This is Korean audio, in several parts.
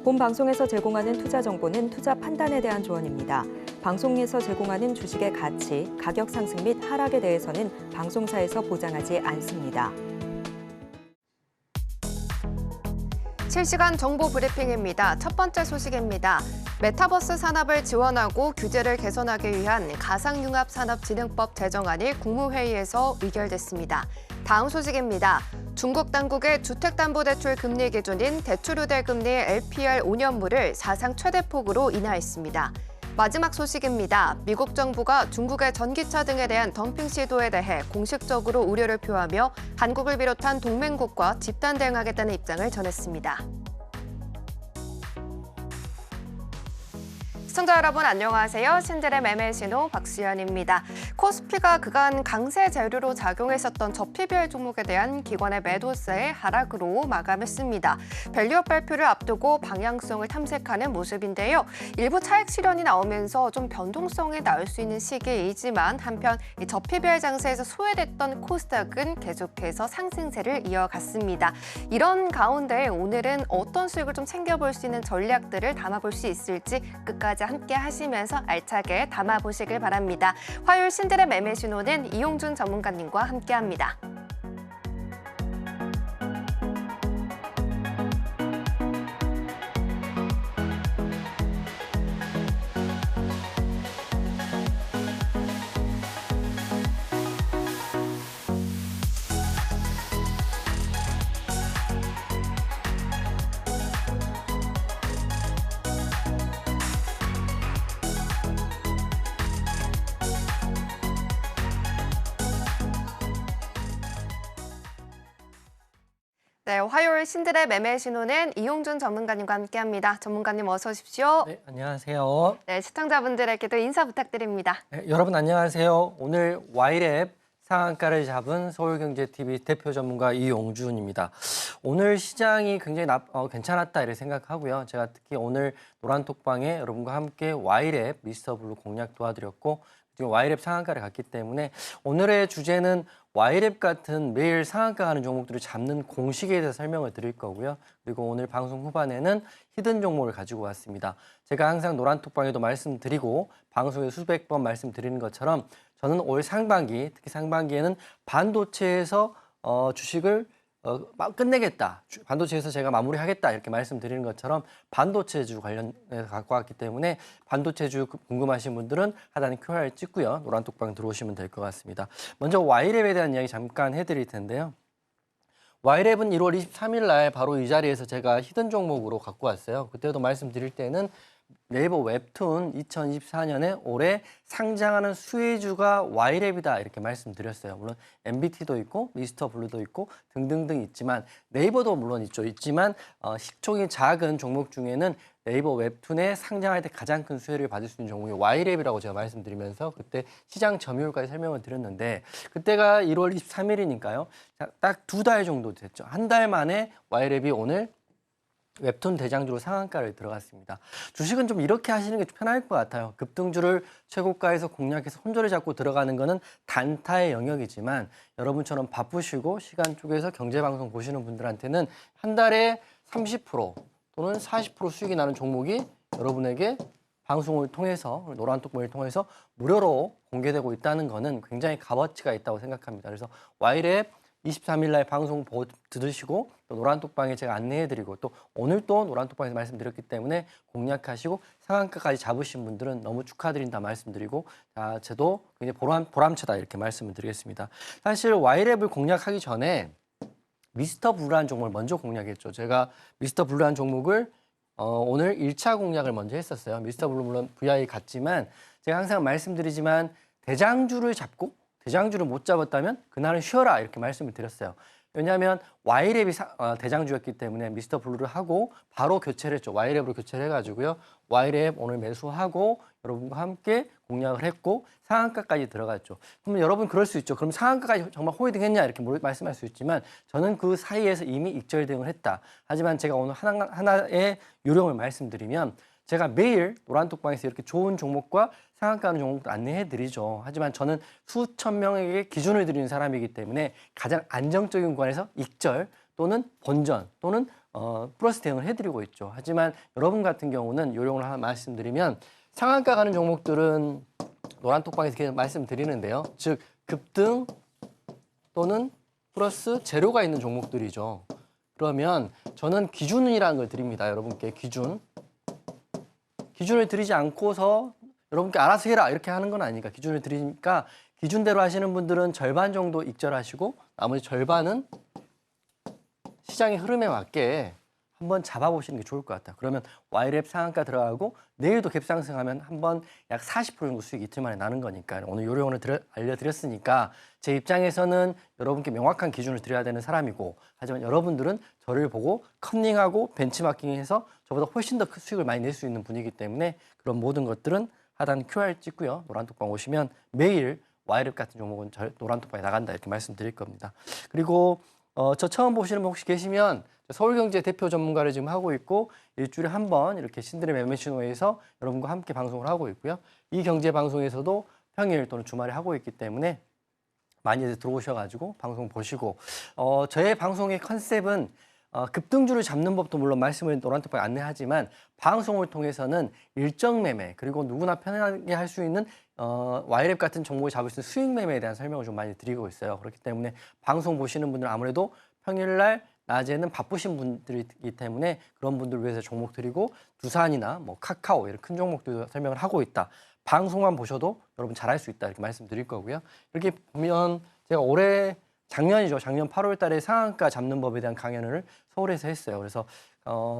본 방송에서 제공하는 투자 정보는 투자 판단에 대한 조언입니다. 방송에서 제공하는 주식의 가치, 가격 상승 및 하락에 대해서는 방송사에서 보장하지 않습니다. 실시간 정보 브리핑입니다. 첫 번째 소식입니다. 메타버스 산업을 지원하고 규제를 개선하기 위한 가상융합산업진흥법 제정안이 국무회의에서 의결됐습니다. 다음 소식입니다. 중국 당국의 주택담보대출 금리 기준인 대출우대금리 LPR 5년물을 사상 최대폭으로 인하했습니다. 마지막 소식입니다. 미국 정부가 중국의 전기차 등에 대한 덤핑 시도에 대해 공식적으로 우려를 표하며 한국을 비롯한 동맹국과 집단 대응하겠다는 입장을 전했습니다. 시청자 여러분 안녕하세요. 신들의 매매신호 박수연입니다. 코스피가 그간 강세 재료로 작용했었던 저PBR 종목에 대한 기관의 매도세의 하락으로 마감했습니다. 밸류업 발표를 앞두고 방향성을 탐색하는 모습인데요. 일부 차익 실현이 나오면서 좀 변동성이 나올 수 있는 시기이지만 한편 이 저PBR 장세에서 소외됐던 코스닥은 계속해서 상승세를 이어갔습니다. 이런 가운데 오늘은 어떤 수익을 좀 챙겨볼 수 있는 전략들을 담아볼 수 있을지 끝까지 함께 하시면서 알차게 담아보시길 바랍니다. 화요일 신들의 매매 신호는 이용준 전문가님과 함께합니다. 네, 화요일 신들의 매매 신호는 이용준 전문가님과 함께합니다. 전문가님 어서 오십시오. 네, 안녕하세요. 네, 시청자분들에게도 인사 부탁드립니다. 네, 여러분 안녕하세요. 오늘 와이랩 상한가를 잡은 서울경제TV 대표 전문가 이용준입니다. 오늘 시장이 굉장히 괜찮았다 이렇게 생각하고요. 제가 특히 오늘 노란톡방에 여러분과 함께 와이랩 미스터블루 공략 도와드렸고 지금 와이랩 상한가를 갔기 때문에 오늘의 주제는 와이랩 같은 매일 상한가 가는 종목들을 잡는 공식에 대해서 설명을 드릴 거고요. 그리고 오늘 방송 후반에는 히든 종목을 가지고 왔습니다. 제가 항상 노란톡방에도 말씀드리고 방송에 수백 번 말씀드리는 것처럼 저는 올 상반기, 특히 상반기에는 반도체에서 주식을 끝내겠다. 반도체에서 제가 마무리하겠다. 이렇게 말씀드리는 것처럼 반도체주 관련해서 갖고 왔기 때문에 반도체주 궁금하신 분들은 하단에 QR을 찍고요. 노란톡방 들어오시면 될 것 같습니다. 먼저 와이랩에 대한 이야기 잠깐 해드릴 텐데요. 와이랩은 1월 23일 날 바로 이 자리에서 제가 히든 종목으로 갖고 왔어요. 그때도 말씀드릴 때는 네이버 웹툰 2024년에 올해 상장하는 수혜주가 와이랩이다 이렇게 말씀드렸어요. 물론 MBT도 있고 미스터블루도 있고 등등등 있지만 네이버도 물론 있지만 시총이 작은 종목 중에는 네이버 웹툰에 상장할 때 가장 큰 수혜를 받을 수 있는 종목이 와이랩이라고 제가 말씀드리면서 그때 시장 점유율까지 설명을 드렸는데 그때가 1월 23일이니까요. 딱 2달 정도 됐죠. 한 달 만에 와이랩이 오늘 웹툰 대장주로 상한가를 들어갔습니다. 주식은 좀 이렇게 하시는 게 편할 것 같아요. 급등주를 최고가에서 공략해서 혼조를 잡고 들어가는 거는 단타의 영역이지만 여러분처럼 바쁘시고 시간 쪼개서 경제방송 보시는 분들한테는 한 달에 30% 또는 40% 수익이 나는 종목이 여러분에게 방송을 통해서 노란톡방을 통해서 무료로 공개되고 있다는 거는 굉장히 값어치가 있다고 생각합니다. 그래서 와이랩 23일 날 방송 들으시고 또 노란톡방에 제가 안내해드리고 또 오늘 또 노란톡방에서 말씀드렸기 때문에 공략하시고 상한가까지 잡으신 분들은 너무 축하드린다 말씀드리고 저도 굉장히 보람차다 이렇게 말씀을 드리겠습니다. 사실 와이랩을 공략하기 전에 미스터블루라는 종목을 먼저 공략했죠. 제가 미스터블루라는 종목을 오늘 1차 공략을 먼저 했었어요. 미스터블루 물론 VI 같지만 제가 항상 말씀드리지만 대장주를 잡고 대장주를 못 잡았다면 그날은 쉬어라 이렇게 말씀을 드렸어요. 왜냐하면 와이랩이 대장주였기 때문에 미스터블루를 하고 바로 교체를 했죠. 와이랩으로 교체를 해가지고요. 와이랩 오늘 매수하고 여러분과 함께 공략을 했고 상한가까지 들어갔죠. 그러면 여러분 그럴 수 있죠. 그럼 상한가까지 정말 홀딩 했냐 이렇게 말씀할 수 있지만 저는 그 사이에서 이미 익절 대응을 했다. 하지만 제가 오늘 하나의 요령을 말씀드리면 제가 매일 노란톡방에서 이렇게 좋은 종목과 상한가는 종목도 안내해드리죠. 하지만 저는 수천 명에게 기준을 드리는 사람이기 때문에 가장 안정적인 구간에서 익절 또는 본전 또는 플러스 대응을 해드리고 있죠. 하지만 여러분 같은 경우는 요령을 하나 말씀드리면 상한가 가는 종목들은 노란톡방에서 계속 말씀드리는데요. 즉 급등 또는 플러스 제로가 있는 종목들이죠. 그러면 저는 기준이라는 걸 드립니다. 여러분께 기준을 드리지 않고서 여러분께 알아서 해라 이렇게 하는 건 아니니까 기준을 드리니까 기준대로 하시는 분들은 절반 정도 익절하시고 나머지 절반은 시장의 흐름에 맞게 한번 잡아보시는 게 좋을 것 같아요. 그러면 YLF 상한가 들어가고 내일도 갭 상승하면 한번 약 40% 정도 수익 이틀 만에 나는 거니까 오늘 요령을 알려드렸으니까 제 입장에서는 여러분께 명확한 기준을 드려야 되는 사람이고 하지만 여러분들은 저를 보고 컨닝하고 벤치마킹해서 저보다 훨씬 더 큰 수익을 많이 낼 수 있는 분이기 때문에 그런 모든 것들은 하단 QR 찍고요. 노란톡방 오시면 매일 YLF 같은 종목은 노란톡방에 나간다 이렇게 말씀드릴 겁니다. 그리고 저 처음 보시는 분 혹시 계시면 서울경제 대표 전문가를 지금 하고 있고 일주일에 한 번 이렇게 신들의 매매신호에서 여러분과 함께 방송을 하고 있고요. 이 경제 방송에서도 평일 또는 주말에 하고 있기 때문에 많이들 들어오셔가지고 방송 보시고 저의 방송의 컨셉은 급등주를 잡는 법도 물론 말씀을 노란톡방에 안내하지만 방송을 통해서는 일정 매매 그리고 누구나 편하게 할 수 있는 YLF 같은 종목을 잡을 수 있는 수익 매매에 대한 설명을 좀 많이 드리고 있어요. 그렇기 때문에 방송 보시는 분들은 아무래도 평일날 낮에는 바쁘신 분들이기 때문에 그런 분들을 위해서 종목 드리고 두산이나 뭐 카카오 이런 큰 종목들도 설명을 하고 있다. 방송만 보셔도 여러분 잘할 수 있다 이렇게 말씀드릴 거고요. 이렇게 보면 제가 작년 8월 달에 상한가 잡는 법에 대한 강연을 서울에서 했어요. 그래서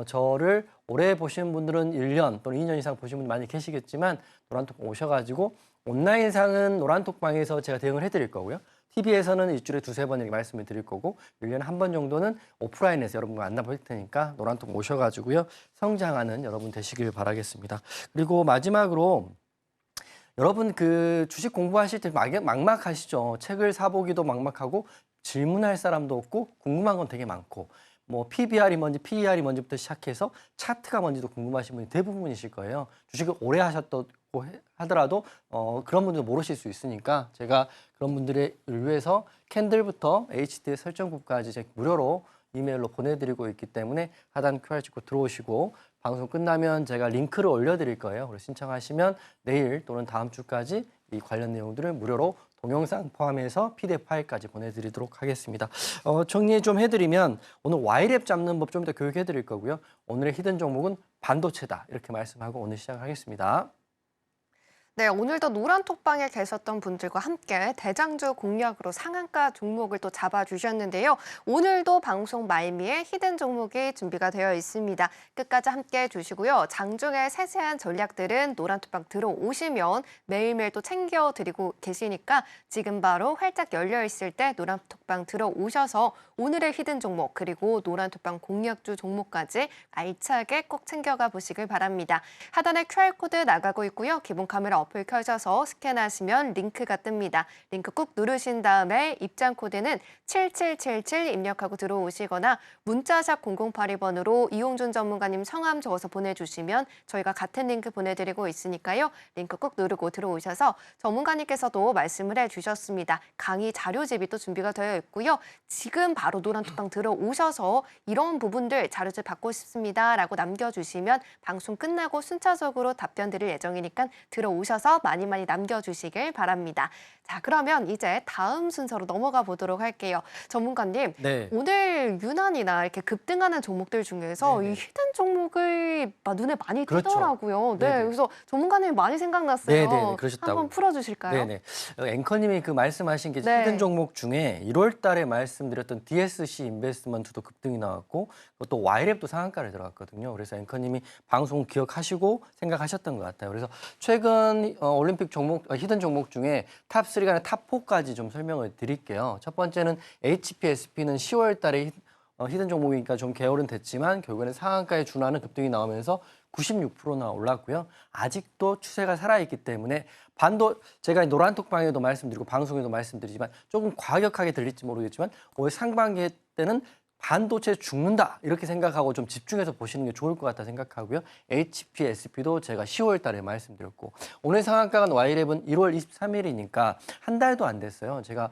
저를 올해 보시는 분들은 1년 또는 2년 이상 보신 분들 많이 계시겠지만 노란톡방 오셔가지고 온라인상은 노란톡방에서 제가 대응을 해드릴 거고요. TV에서는 일주일에 두세 번 이렇게 말씀을 드릴 거고 1년에 한 번 정도는 오프라인에서 여러분과 만나볼 테니까 노란톡 오셔가지고요. 성장하는 여러분 되시길 바라겠습니다. 그리고 마지막으로 여러분 그 주식 공부하실 때 막막하시죠. 책을 사보기도 막막하고 질문할 사람도 없고 궁금한 건 되게 많고 뭐 PBR이 뭔지 PER이 뭔지부터 시작해서 차트가 뭔지도 궁금하신 분이 대부분이실 거예요. 주식을 오래 하셨다고 하더라도 그런 분들 모르실 수 있으니까 제가 그런 분들을 위해서 캔들부터 HT 설정부까지 제가 무료로 이메일로 보내드리고 있기 때문에 하단 QR 찍고 들어오시고 방송 끝나면 제가 링크를 올려드릴 거예요. 그래서 신청하시면 내일 또는 다음 주까지 이 관련 내용들을 무료로 동영상 포함해서 PDF 파일까지 보내드리도록 하겠습니다. 정리 좀 해드리면 오늘 YLF 잡는 법 좀 더 교육해드릴 거고요. 오늘의 히든 종목은 반도체다 이렇게 말씀하고 오늘 시작하겠습니다. 네, 오늘도 노란톡방에 계셨던 분들과 함께 대장주 공략으로 상한가 종목을 또 잡아주셨는데요. 오늘도 방송 말미에 히든 종목이 준비가 되어 있습니다. 끝까지 함께 해주시고요. 장중에 세세한 전략들은 노란톡방 들어오시면 매일매일 또 챙겨드리고 계시니까 지금 바로 활짝 열려있을 때 노란톡방 들어오셔서 오늘의 히든 종목 그리고 노란톡방 공략주 종목까지 알차게 꼭 챙겨가 보시길 바랍니다. 하단에 QR코드 나가고 있고요. 기본 카메라 어플 켜셔서 스캔하시면 링크가 뜹니다. 링크 꾹 누르신 다음에 입장 코드는 7777 입력하고 들어오시거나 문자샵 0082번으로 이용준 전문가님 성함 적어서 보내주시면 저희가 같은 링크 보내드리고 있으니까요. 링크 꾹 누르고 들어오셔서 전문가님께서도 말씀을 해주셨습니다. 강의 자료집이 또 준비가 되어 있고요. 지금 바로 노란톡방 들어오셔서 이런 부분들 자료집 받고 싶습니다라고 남겨주시면 방송 끝나고 순차적으로 답변 드릴 예정이니까 들어오셔서 많이 남겨주시길 바랍니다. 자, 그러면 이제 다음 순서로 넘어가 보도록 할게요. 전문가님, 네. 오늘 유난히나 이렇게 급등하는 종목들 중에서 네네. 이 히든 종목을 눈에 많이 그렇죠. 띄더라고요. 네, 네네. 그래서 전문가님이 많이 생각났어요. 네네, 그러셨다고. 한번 풀어주실까요? 네네. 앵커님이 그 말씀하신 게 네. 히든 종목 중에 1월 달에 말씀드렸던 DSC 인베스트먼트도 급등이 나왔고 또 YLF도 상한가를 들어갔거든요. 그래서 앵커님이 방송 기억하시고 생각하셨던 것 같아요. 그래서 최근 올림픽 종목, 히든 종목 중에 탑3가 아니라 탑4까지 좀 설명을 드릴게요. 첫 번째는 HPSP는 10월 달에 히든 종목이니까 좀 개월은 됐지만 결국에는 상한가에 준하는 급등이 나오면서 96%나 올랐고요. 아직도 추세가 살아있기 때문에 제가 노란톡방에도 말씀드리고 방송에도 말씀드리지만 조금 과격하게 들릴지 모르겠지만 올 상반기 때는 반도체 죽는다 이렇게 생각하고 좀 집중해서 보시는 게 좋을 것 같다 생각하고요. HPSP도 제가 10월 달에 말씀드렸고 오늘 상한가는 Y랩은 1월 23일이니까 한 달도 안 됐어요. 제가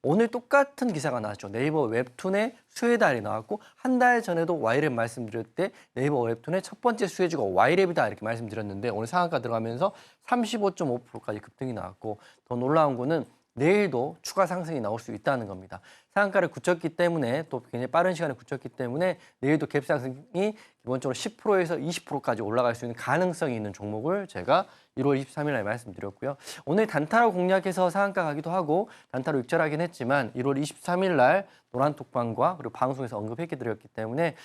오늘 똑같은 기사가 나왔죠. 네이버 웹툰의 수혜달이 나왔고 한 달 전에도 Y랩 말씀드릴 때 네이버 웹툰의 첫 번째 수혜주가 Y랩이다 이렇게 말씀드렸는데 오늘 상한가 들어가면서 35.5%까지 급등이 나왔고 더 놀라운 거는 내일도 추가 상승이 나올 수 있다는 겁니다. 상한가를 굳혔기 때문에 또 굉장히 빠른 시간에 굳혔기 때문에 내일도 갭 상승이 기본적으로 10%에서 20%까지 올라갈 수 있는 가능성이 있는 종목을 제가 1월 23일 날 말씀드렸고요. 오늘 단타로 공략해서 상한가 가기도 하고 단타로 익절하긴 했지만 1월 23일 날 노란톡방과 그리고 방송에서 언급해 드렸기 때문에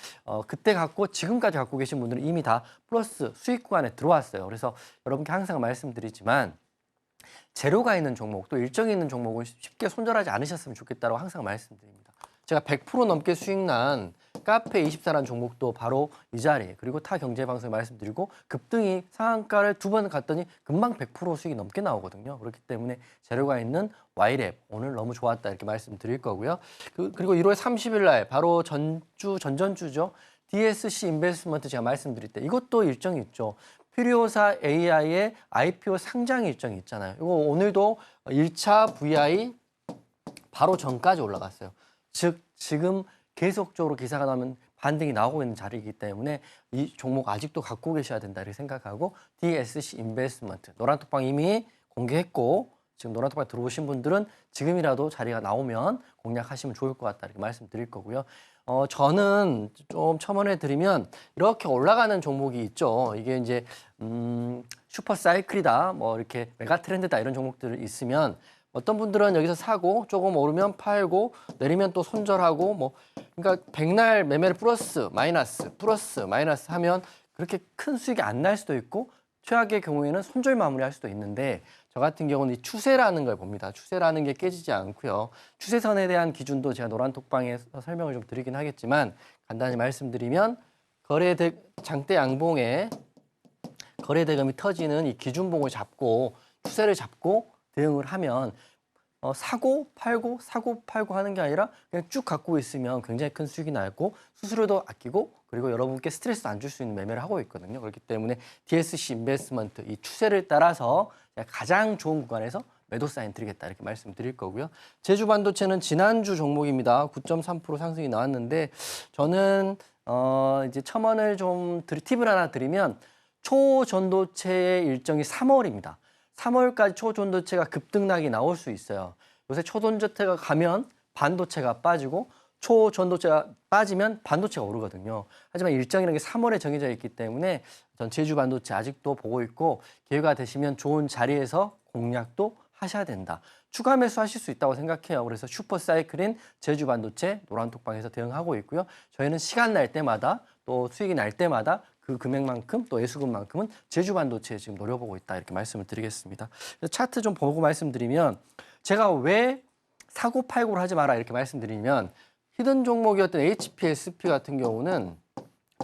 그때 갖고 지금까지 갖고 계신 분들은 이미 다 플러스 수익 구간에 들어왔어요. 그래서 여러분께 항상 말씀드리지만 재료가 있는 종목 또 일정이 있는 종목을 쉽게 손절하지 않으셨으면 좋겠다고 항상 말씀드립니다. 제가 100% 넘게 수익 난 카페24라는 종목도 바로 이 자리에 그리고 타 경제방송에 말씀드리고 급등이 상한가를 2번 갔더니 금방 100% 수익이 넘게 나오거든요. 그렇기 때문에 재료가 있는 Y랩 오늘 너무 좋았다 이렇게 말씀드릴 거고요. 그리고 1월 30일 날 바로 전전주죠. DSC 인베스트먼트 제가 말씀드릴 때 이것도 일정이 있죠. 필요사 AI의 IPO 상장 일정이 있잖아요. 이거 오늘도 1차 VI 바로 전까지 올라갔어요. 즉 지금 계속적으로 기사가 나오면 반등이 나오고 있는 자리이기 때문에 이 종목 아직도 갖고 계셔야 된다 이렇게 생각하고 DSC 인베스트먼트 노란톡방 이미 공개했고 지금 노란톡방 들어오신 분들은 지금이라도 자리가 나오면 공략하시면 좋을 것 같다 이렇게 말씀드릴 거고요. 저는 좀 첨언해 드리면 이렇게 올라가는 종목이 있죠. 이게 이제 슈퍼 사이클이다, 뭐 이렇게 메가 트렌드다 이런 종목들이 있으면 어떤 분들은 여기서 사고 조금 오르면 팔고 내리면 또 손절하고 뭐 그러니까 백날 매매를 플러스 마이너스 하면 그렇게 큰 수익이 안 날 수도 있고 최악의 경우에는 손절 마무리할 수도 있는데 저 같은 경우는 이 추세라는 걸 봅니다. 추세라는 게 깨지지 않고요. 추세선에 대한 기준도 제가 노란톡방에서 설명을 좀 드리긴 하겠지만 간단히 말씀드리면 장대 양봉에 거래대금이 터지는 이 기준봉을 잡고 추세를 잡고 대응을 하면 사고 팔고 하는 게 아니라 그냥 쭉 갖고 있으면 굉장히 큰 수익이 나고 수수료도 아끼고 그리고 여러분께 스트레스 안 줄 수 있는 매매를 하고 있거든요. 그렇기 때문에 DSC 인베스트먼트 이 추세를 따라서 가장 좋은 구간에서 매도 사인 드리겠다 이렇게 말씀드릴 거고요. 제주반도체는 지난주 종목입니다. 9.3% 상승이 나왔는데 저는 이제 첨언을 좀 팁을 하나 드리면 초전도체의 일정이 3월입니다. 3월까지 초전도체가 급등락이 나올 수 있어요. 요새 초전도체가 가면 반도체가 빠지고 초전도체가 빠지면 반도체가 오르거든요. 하지만 일정이라는 게 3월에 정해져 있기 때문에 전 제주 반도체 아직도 보고 있고 기회가 되시면 좋은 자리에서 공략도 하셔야 된다. 추가 매수하실 수 있다고 생각해요. 그래서 슈퍼 사이클인 제주 반도체 노란톡방에서 대응하고 있고요. 저희는 시간 날 때마다 또 수익이 날 때마다 그 금액만큼 또 예수금만큼은 제주 반도체에 지금 노려보고 있다 이렇게 말씀을 드리겠습니다. 차트 좀 보고 말씀드리면 제가 왜 사고 팔고를 하지 마라 이렇게 말씀드리면 히든 종목이었던 HPSP 같은 경우는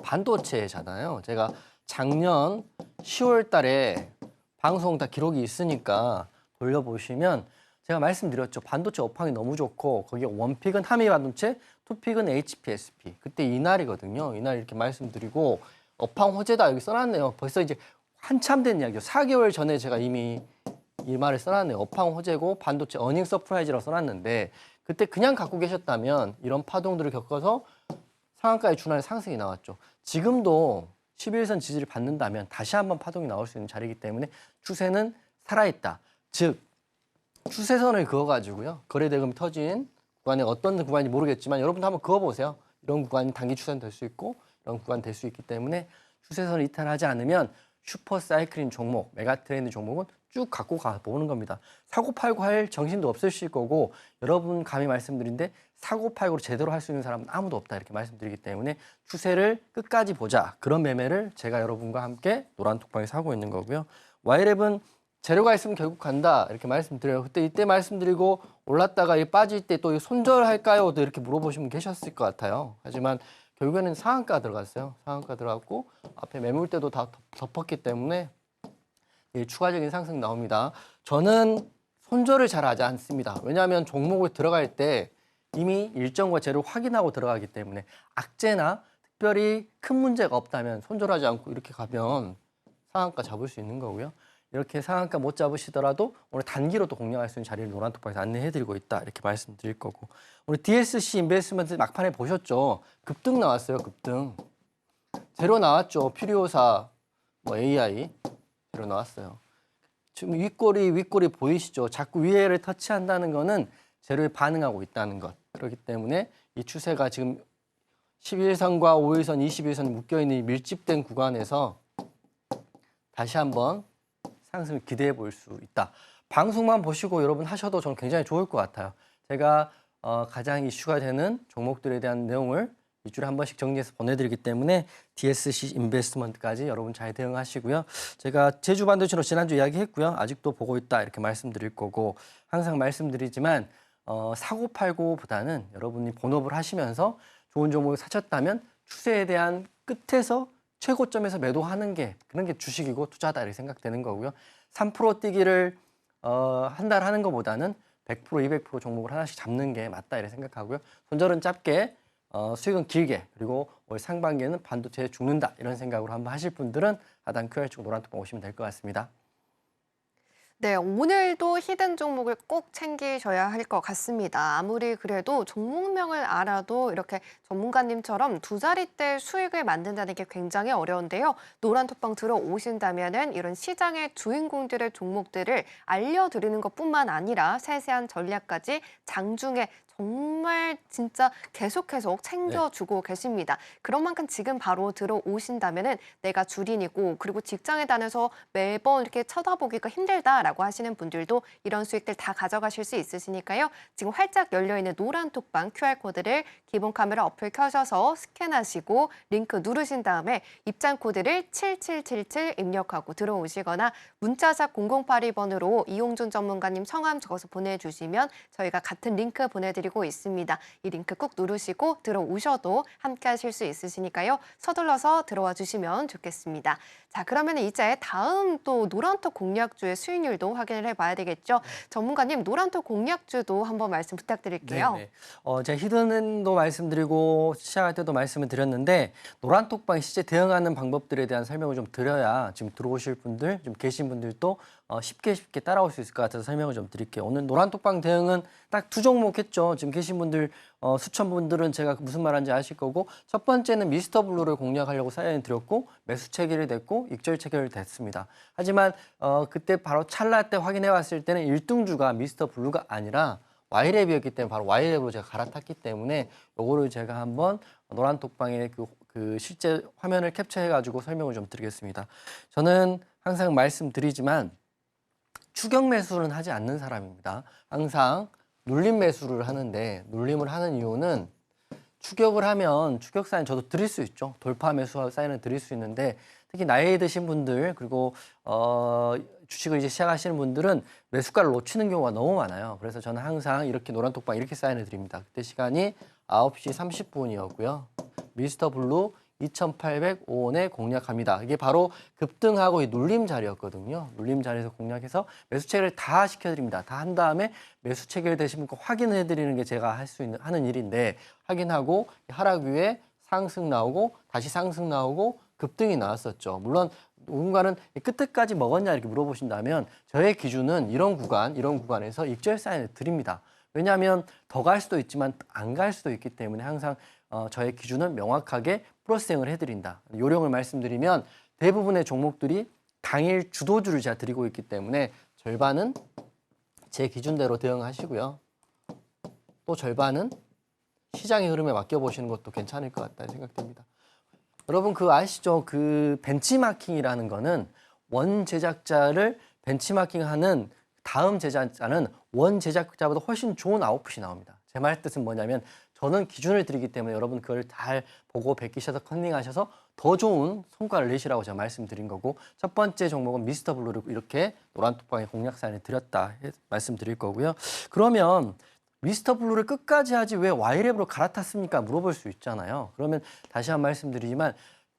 반도체잖아요. 제가 작년 10월 달에 방송 다 기록이 있으니까 돌려보시면 제가 말씀드렸죠. 반도체 업황이 너무 좋고 거기에 원픽은 하미반도체, 투픽은 HPSP. 그때 이날이거든요. 이날 이렇게 말씀드리고 업황 호재다 여기 써놨네요. 벌써 이제 한참 된 이야기죠. 4개월 전에 제가 이미 이 말을 써놨네요. 업황 호재고 반도체 어닝 서프라이즈라고 써놨는데 그때 그냥 갖고 계셨다면 이런 파동들을 겪어서 상한가에 준하는 상승이 나왔죠. 지금도 11선 지지를 받는다면 다시 한번 파동이 나올 수 있는 자리이기 때문에 추세는 살아있다. 즉 추세선을 그어가지고요. 거래대금이 터진 구간에 어떤 구간인지 모르겠지만 여러분도 한번 그어보세요. 이런 구간이 단기 추세는 될 수 있고 이런 구간 될 수 있기 때문에 추세선을 이탈하지 않으면 슈퍼 사이클인 종목, 메가 트렌드 종목은 쭉 갖고 가보는 겁니다. 사고 팔고 할 정신도 없으실 거고 여러분 감히 말씀드린데 사고 팔고를 제대로 할 수 있는 사람은 아무도 없다 이렇게 말씀드리기 때문에 추세를 끝까지 보자. 그런 매매를 제가 여러분과 함께 노란톡방에서 하고 있는 거고요. Y랩은 재료가 있으면 결국 간다 이렇게 말씀드려요. 이때 말씀드리고 올랐다가 빠질 때 또 손절할까요? 또 이렇게 물어보시면 계셨을 것 같아요. 하지만 결국에는 상한가 들어갔어요. 상한가 들어갔고 앞에 매물대도 다 덮었기 때문에 추가적인 상승 나옵니다. 저는 손절을 잘 하지 않습니다. 왜냐하면 종목을 들어갈 때 이미 일정과 재료를 확인하고 들어가기 때문에 악재나 특별히 큰 문제가 없다면 손절하지 않고 이렇게 가면 상한가 잡을 수 있는 거고요. 이렇게 상한가 못 잡으시더라도 오늘 단기로도 공략할 수 있는 자리를 노란톡방에서 안내해드리고 있다 이렇게 말씀드릴 거고, 우리 DSC 인베스트먼트 막판에 보셨죠? 급등 나왔어요. 급등 제로 나왔죠. 필요사 뭐 AI 제로 나왔어요. 지금 윗꼬리 보이시죠? 자꾸 위에를 터치한다는 거는 제로에 반응하고 있다는 것. 그렇기 때문에 이 추세가 지금 11선과 5일선, 21선이 묶여있는 밀집된 구간에서 다시 한번 상승을 기대해 볼 수 있다. 방송만 보시고 여러분 하셔도 저는 굉장히 좋을 것 같아요. 제가 가장 이슈가 되는 종목들에 대한 내용을 일주일에 한 번씩 정리해서 보내드리기 때문에 DSC 인베스트먼트까지 여러분 잘 대응하시고요. 제가 제주 반도체로 지난주 이야기했고요. 아직도 보고 있다 이렇게 말씀드릴 거고, 항상 말씀드리지만 사고팔고보다는 여러분이 본업을 하시면서 좋은 종목을 사셨다면 추세에 대한 끝에서 최고점에서 매도하는 게 그런 게 주식이고 투자다 이렇게 생각되는 거고요. 3% 뛰기를 한 달 하는 것보다는 100%, 200% 종목을 하나씩 잡는 게 맞다 이렇게 생각하고요. 손절은 짧게, 수익은 길게, 그리고 올 상반기에는 반도체에 죽는다 이런 생각으로 한번 하실 분들은 하단 QR쪽 노란톡방 오시면 될 것 같습니다. 네, 오늘도 히든 종목을 꼭 챙기셔야 할 것 같습니다. 아무리 그래도 종목명을 알아도 이렇게 전문가님처럼 두 자릿대 수익을 만든다는 게 굉장히 어려운데요. 노란톡방 들어오신다면은 이런 시장의 주인공들의 종목들을 알려드리는 것뿐만 아니라 세세한 전략까지 장중에 정말 진짜 계속 챙겨주고 계십니다. 그런 만큼 지금 바로 들어오신다면은 내가 주린이고, 그리고 직장에 다녀서 매번 이렇게 쳐다보기가 힘들다라고 하시는 분들도 이런 수익들 다 가져가실 수 있으시니까요. 지금 활짝 열려있는 노란톡방 QR코드를 기본 카메라 어플 켜셔서 스캔하시고 링크 누르신 다음에 입장 코드를 7777 입력하고 들어오시거나 문자샵 0082번으로 이용준 전문가님 성함 적어서 보내주시면 저희가 같은 링크 보내드리고 있습니다. 이 링크 꾹 누르시고 들어오셔도 함께 하실 수 있으시니까요. 서둘러서 들어와 주시면 좋겠습니다. 자, 그러면 이제 다음 또 노란톡 공략주의 수익률도 확인을 해봐야 되겠죠. 전문가님, 노란톡 공략주도 한번 말씀 부탁드릴게요. 네네. 제가 히든도 말씀드리고 시작할 때도 말씀을 드렸는데, 노란톡방에 실제 대응하는 방법들에 대한 설명을 좀 드려야 지금 들어오실 분들, 좀 계신 분들도 쉽게 따라올 수 있을 것 같아서 설명을 좀 드릴게요. 오늘 노란톡방 대응은 딱 두 종목 했죠. 지금 계신 분들 수천 분들은 제가 무슨 말하는지 아실 거고, 첫 번째는 미스터 블루를 공략하려고 사연을 드렸고 매수 체결이 됐고 익절 체결이 됐습니다. 하지만 그때 바로 찰나 때 확인해 봤을 때는 1등주가 미스터 블루가 아니라 Y랩이었기 때문에 바로 Y랩으로 제가 갈아탔기 때문에 요거를 제가 한번 노란톡방에 그 실제 화면을 캡처해 가지고 설명을 좀 드리겠습니다. 저는 항상 말씀드리지만 추격 매수는 하지 않는 사람입니다. 항상 눌림 매수를 하는데, 눌림을 하는 이유는 추격을 하면 추격 사인 저도 드릴 수 있죠. 돌파 매수 사인을 드릴 수 있는데, 특히 나이 드신 분들, 그리고 주식을 이제 시작하시는 분들은 매수가를 놓치는 경우가 너무 많아요. 그래서 저는 항상 이렇게 노란톡방 이렇게 사인을 드립니다. 그때 시간이 9시 30분이었고요. 미스터 블루 2,805원에 공략합니다. 이게 바로 급등하고 이 눌림 자리였거든요. 눌림 자리에서 공략해서 매수 체결을 다 시켜드립니다. 다 한 다음에 매수 체결되신 분 확인해 드리는 게 제가 하는 일인데, 확인하고 하락 위에 상승 나오고 다시 상승 나오고 급등이 나왔었죠. 물론 누군가는 끝까지 먹었냐 이렇게 물어보신다면 저의 기준은 이런 구간에서 익절 사인을 드립니다. 왜냐하면 더 갈 수도 있지만 안 갈 수도 있기 때문에 항상 저의 기준은 명확하게 플러스행을 해드린다. 요령을 말씀드리면 대부분의 종목들이 당일 주도주를 제가 드리고 있기 때문에 절반은 제 기준대로 대응하시고요. 또 절반은 시장의 흐름에 맡겨보시는 것도 괜찮을 것 같다 생각됩니다. 여러분 아시죠? 벤치마킹이라는 거는 원 제작자를 벤치마킹하는 다음 제작자는 원 제작자보다 훨씬 좋은 아웃풋이 나옵니다. 제 말 뜻은 뭐냐면, 저는 기준을 드리기 때문에 여러분 그걸 잘 보고 베끼셔서 컨닝하셔서 더 좋은 성과를 내시라고 제가 말씀드린 거고, 첫 번째 종목은 미스터 블루를 이렇게 노란톡방에 공략 사인을 드렸다 말씀드릴 거고요. 그러면 미스터 블루를 끝까지 하지 왜 Y랩으로 갈아탔습니까? 물어볼 수 있잖아요. 그러면 다시 한 번 말씀드리지만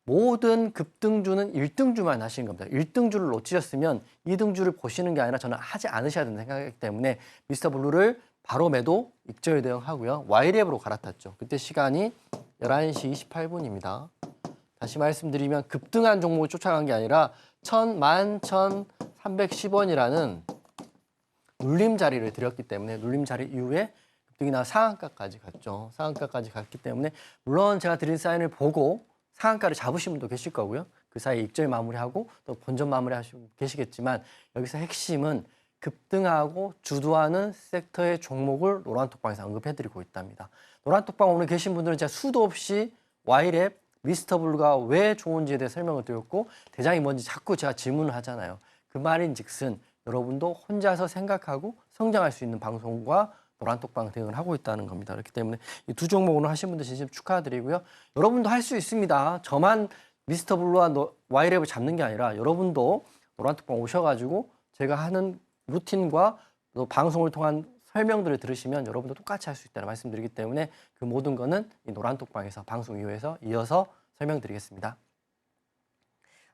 모든 급등주는 1등주만 하시는 겁니다. 1등주를 놓치셨으면 2등주를 보시는 게 아니라 저는 하지 않으셔야 된다는 생각이기 때문에 미스터 블루를 바로 매도 익절 대응하고요. Y랩으로 갈아탔죠. 그때 시간이 11시 28분입니다. 다시 말씀드리면 급등한 종목을 쫓아간 게 아니라 11,310원이라는 눌림 자리를 드렸기 때문에 눌림 자리 이후에 급등이 나 상한가까지 갔죠. 상한가까지 갔기 때문에 물론 제가 드린 사인을 보고 상한가를 잡으신 분도 계실 거고요. 그 사이에 익절 마무리하고 또 본전 마무리하시는 분 계시겠지만 여기서 핵심은 급등하고 주도하는 섹터의 종목을 노란톡방에서 언급해드리고 있답니다. 노란톡방 오늘 계신 분들은 제가 수도 없이 Y랩, 미스터블루가 왜 좋은지에 대해 설명을 드렸고 대장이 뭔지 자꾸 제가 질문을 하잖아요. 그 말인즉슨 여러분도 혼자서 생각하고 성장할 수 있는 방송과 노란톡방 대응을 하고 있다는 겁니다. 그렇기 때문에 이 두 종목 오늘 하신 분들 진심 축하드리고요. 여러분도 할 수 있습니다. 저만 미스터블루와 Y랩을 잡는 게 아니라 여러분도 노란톡방 오셔가지고 제가 하는 루틴과 또 방송을 통한 설명들을 들으시면 여러분도 똑같이 할 수 있다는 말씀드리기 때문에 그 모든 거는 이 노란톡방에서 방송 이후에서 이어서 설명드리겠습니다.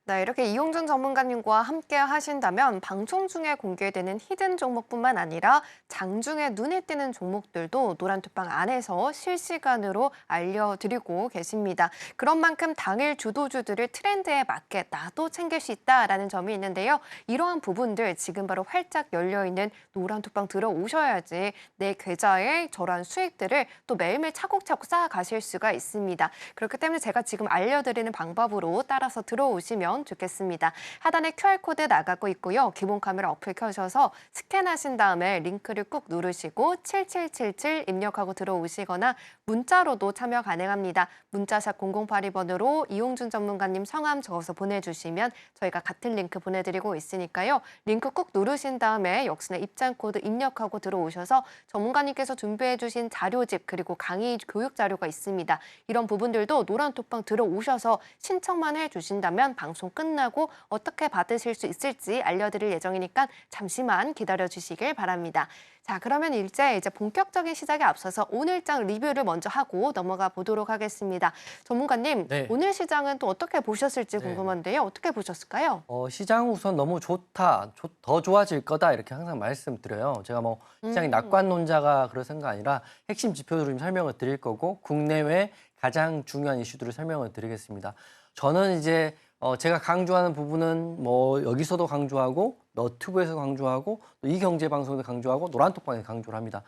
네, 이렇게 이용준 전문가님과 함께 하신다면 방송 중에 공개되는 히든 종목뿐만 아니라 장중에 눈에 띄는 종목들도 노란톡방 안에서 실시간으로 알려드리고 계십니다. 그런 만큼 당일 주도주들을 트렌드에 맞게 나도 챙길 수 있다라는 점이 있는데요. 이러한 부분들 지금 바로 활짝 열려있는 노란톡방 들어오셔야지 내 계좌에 저러한 수익들을 또 매일매일 차곡차곡 쌓아가실 수가 있습니다. 그렇기 때문에 제가 지금 알려드리는 방법으로 따라서 들어오시면 좋겠습니다. 하단에 QR코드 나가고 있고요. 기본 카메라 어플 켜셔서 스캔하신 다음에 링크를 꾹 누르시고 7777 입력하고 들어오시거나 문자로도 참여 가능합니다. 문자샵 0082번으로 이용준 전문가님 성함 적어서 보내주시면 저희가 같은 링크 보내드리고 있으니까요. 링크 꾹 누르신 다음에 역시나 입장 코드 입력하고 들어오셔서 전문가님께서 준비해 주신 자료집 그리고 강의 교육 자료가 있습니다. 이런 부분들도 노란톡방 들어오셔서 신청만 해주신다면 방송 끝나고 어떻게 받으실 수 있을지 알려드릴 예정이니까 잠시만 기다려주시길 바랍니다. 자, 그러면 이제 본격적인 시작에 앞서서 오늘장 리뷰를 먼저 하고 넘어가 보도록 하겠습니다. 전문가님, 네. 오늘 시장은 또 어떻게 보셨을지 궁금한데요. 어떻게 보셨을까요? 시장 우선 너무 좋다, 더 좋아질 거다 이렇게 항상 말씀드려요. 제가 뭐 시장이 낙관론자가 그런 거 아니라 핵심 지표들을 좀 설명을 드릴 거고 국내외 가장 중요한 이슈들을 설명을 드리겠습니다. 저는 이제 제가 강조하는 부분은 뭐 여기서도 강조하고 너튜브에서 강조하고 또 이경제방송에서 강조하고 노란톡방에서 강조를 합니다.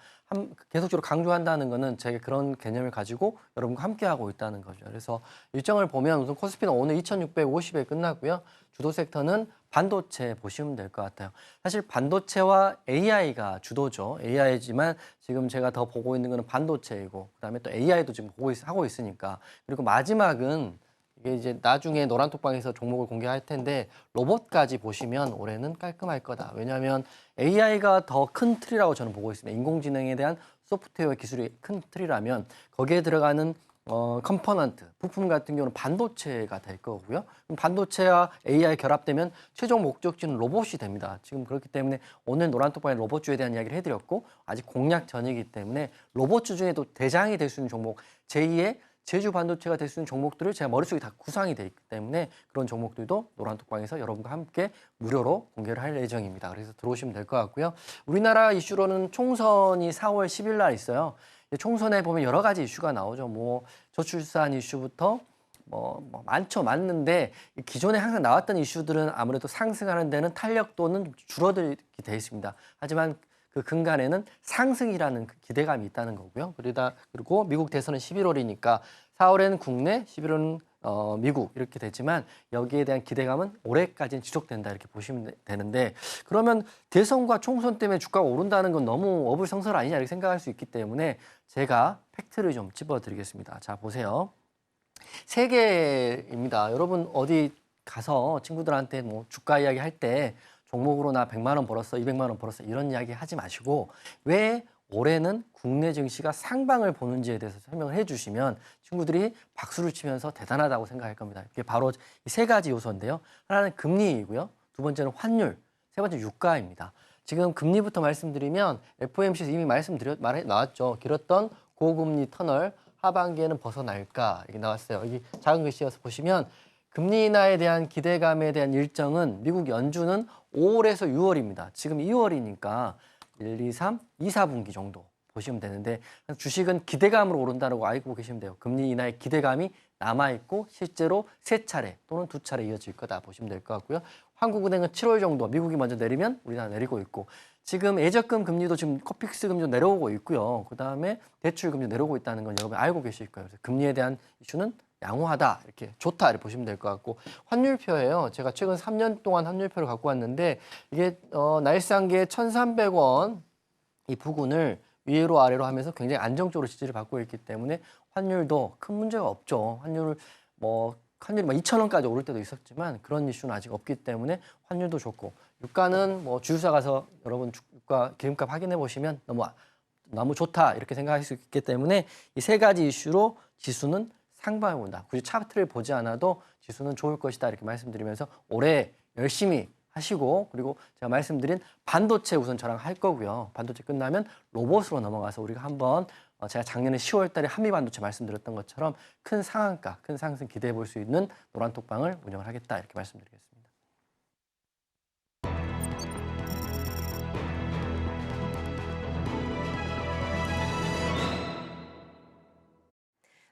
계속적으로 강조한다는 거는 제가 그런 개념을 가지고 여러분과 함께하고 있다는 거죠. 그래서 일정을 보면 우선 코스피는 오늘 2650에 끝났고요. 주도 섹터는 반도체 보시면 될 것 같아요. 사실 반도체와 AI가 주도죠. AI지만 지금 제가 더 보고 있는 거는 반도체이고 그다음에 또 AI도 지금 하고 있으니까. 그리고 마지막은 이게 이제 나중에 노란톡방에서 종목을 공개할 텐데 로봇까지 보시면 올해는 깔끔할 거다. 왜냐하면 AI가 더 큰 틀이라고 저는 보고 있습니다. 인공지능에 대한 소프트웨어 기술이 큰 틀이라면 거기에 들어가는 컴포넌트, 부품 같은 경우는 반도체가 될 거고요. 그럼 반도체와 AI 결합되면 최종 목적지는 로봇이 됩니다. 지금 그렇기 때문에 오늘 노란톡방에 로봇주에 대한 이야기를 해드렸고 아직 공략 전이기 때문에 로봇주 중에도 대장이 될 수 있는 종목 제2의 제주 반도체가 될 수 있는 종목들을 제가 머릿속에 다 구상이 돼 있기 때문에 그런 종목들도 노란톡방에서 여러분과 함께 무료로 공개를 할 예정입니다. 그래서 들어오시면 될 것 같고요. 우리나라 이슈로는 총선이 4월 10일 날 있어요. 총선에 보면 여러 가지 이슈가 나오죠. 뭐 저출산 이슈부터 뭐 많죠. 맞는데 기존에 항상 나왔던 이슈들은 아무래도 상승하는 데는 탄력도는 좀 줄어들게 돼 있습니다. 하지만 그 근간에는 상승이라는 그 기대감이 있다는 거고요. 그리고 미국 대선은 11월이니까 4월에는 국내, 11월은 미국 이렇게 되지만 여기에 대한 기대감은 올해까지는 지속된다 이렇게 보시면 되는데 그러면 대선과 총선 때문에 주가가 오른다는 건 너무 어불성설 아니냐 이렇게 생각할 수 있기 때문에 제가 팩트를 좀 짚어드리겠습니다. 자 보세요. 세계입니다. 여러분 어디 가서 친구들한테 뭐 주가 이야기 할 때 종목으로 나 100만 원 벌었어, 200만 원 벌었어 이런 이야기 하지 마시고 왜 올해는 국내 증시가 상방을 보는지에 대해서 설명을 해주시면 친구들이 박수를 치면서 대단하다고 생각할 겁니다. 이게 바로 이 세 가지 요소인데요. 하나는 금리이고요. 두 번째는 환율, 세 번째 유가입니다. 지금 금리부터 말씀드리면 FOMC에서 이미 나왔죠. 길었던 고금리 터널 하반기에는 벗어날까 이게 나왔어요. 여기 작은 글씨여서 보시면 금리 인하에 대한 기대감에 대한 일정은 미국 연준은 5월에서 6월입니다. 지금 2월이니까 1, 2, 3, 2, 4분기 정도. 보시면 되는데 주식은 기대감으로 오른다고 알고 계시면 돼요. 금리 인하의 기대감이 남아있고 실제로 3차례 또는 2차례 이어질 거다 보시면 될 것 같고요. 한국은행은 7월 정도 미국이 먼저 내리면 우리나라 내리고 있고 지금 예적금 금리도 지금 코픽스 금리도 내려오고 있고요. 그다음에 대출 금리도 내려오고 있다는 건 여러분 알고 계실 거예요. 그래서 금리에 대한 이슈는 양호하다, 이렇게 좋다 이렇게 보시면 될 것 같고 환율표예요. 제가 최근 3년 동안 환율표를 갖고 왔는데 이게 날상계 1,300원 이 부근을 위로 아래로 하면서 굉장히 안정적으로 지지를 받고 있기 때문에 환율도 큰 문제가 없죠. 환율이 2,000원까지 오를 때도 있었지만 그런 이슈는 아직 없기 때문에 환율도 좋고 유가는 주유사 가서 여러분 유가 기름값 확인해 보시면 너무 좋다 이렇게 생각할 수 있기 때문에 이 세 가지 이슈로 지수는 상방에 온다. 굳이 차트를 보지 않아도 지수는 좋을 것이다 이렇게 말씀드리면서 올해 열심히 하시고 그리고 제가 말씀드린 반도체 우선 저랑 할 거고요. 반도체 끝나면 로봇으로 넘어가서 우리가 한번 제가 작년에 10월 달에 한미반도체 말씀드렸던 것처럼 큰 상한가, 큰 상승 기대해 볼 수 있는 노란톡방을 운영을 하겠다 이렇게 말씀드리겠습니다.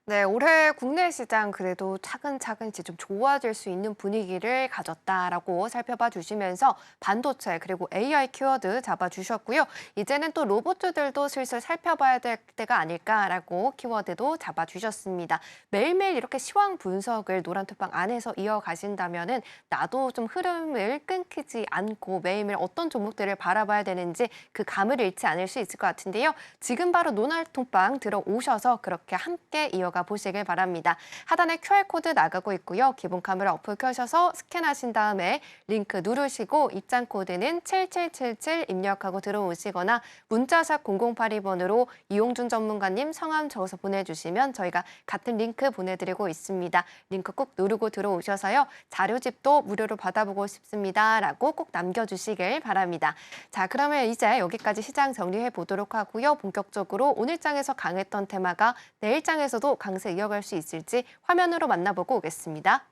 네, 올해 국내 시장 그래도 차근차근 이제 좀 좋아질 수 있는 분위기를 가졌다라고 살펴봐 주시면서 반도체 그리고 AI 키워드 잡아주셨고요. 이제는 또 로봇주들도 슬슬 살펴봐야 될 때가 아닐까라고 키워드도 잡아주셨습니다. 매일매일 이렇게 시황 분석을 노란톡방 안에서 이어가신다면은 나도 좀 흐름을 끊기지 않고 매일매일 어떤 종목들을 바라봐야 되는지 그 감을 잃지 않을 수 있을 것 같은데요. 지금 바로 노란톡방 들어오셔서 그렇게 함께 이어가 보시길 바랍니다. 하단에 QR코드 나가고 있고요. 기본 카메라 어플 켜셔서 스캔하신 다음에 링크 누르시고 입장 코드는 7777 입력하고 들어오시거나 문자샵 0082번으로 이용준 전문가님 성함 적어서 보내주시면 저희가 같은 링크 보내드리고 있습니다. 링크 꼭 누르고 들어오셔서요. 자료집도 무료로 받아보고 싶습니다. 라고 꼭 남겨주시길 바랍니다. 자, 그러면 이제 여기까지 시장 정리해 보도록 하고요. 본격적으로 오늘 장에서 강했던 테마가 내일 장에서도 강세 이어갈 수 있을지 화면으로 만나보고 오겠습니다.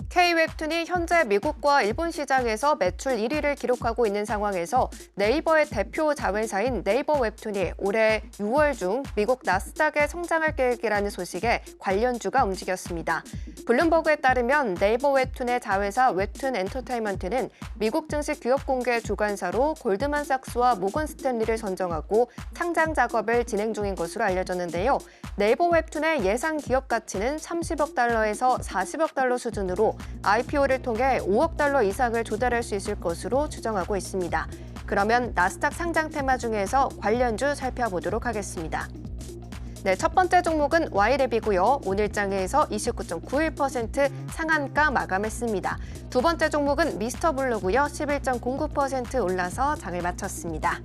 K-웹툰이 현재 미국과 일본 시장에서 매출 1위를 기록하고 있는 상황에서 네이버의 대표 자회사인 네이버 웹툰이 올해 6월 중 미국 나스닥에 성장할 계획이라는 소식에 관련주가 움직였습니다. 블룸버그에 따르면 네이버 웹툰의 자회사 웹툰 엔터테인먼트는 미국 증시 기업 공개 주관사로 골드만삭스와 모건 스탠리를 선정하고 상장 작업을 진행 중인 것으로 알려졌는데요. 네이버 웹툰의 예상 기업 가치는 30억 달러에서 40억 달러 수준으로 IPO를 통해 5억 달러 이상을 조달할 수 있을 것으로 추정하고 있습니다. 그러면 나스닥 상장 테마 중에서 관련주 살펴보도록 하겠습니다. 네, 첫 번째 종목은 Y랩이고요. 오늘 장에서 29.91% 상한가 마감했습니다. 두 번째 종목은 미스터블루고요. 11.09% 올라서 장을 마쳤습니다.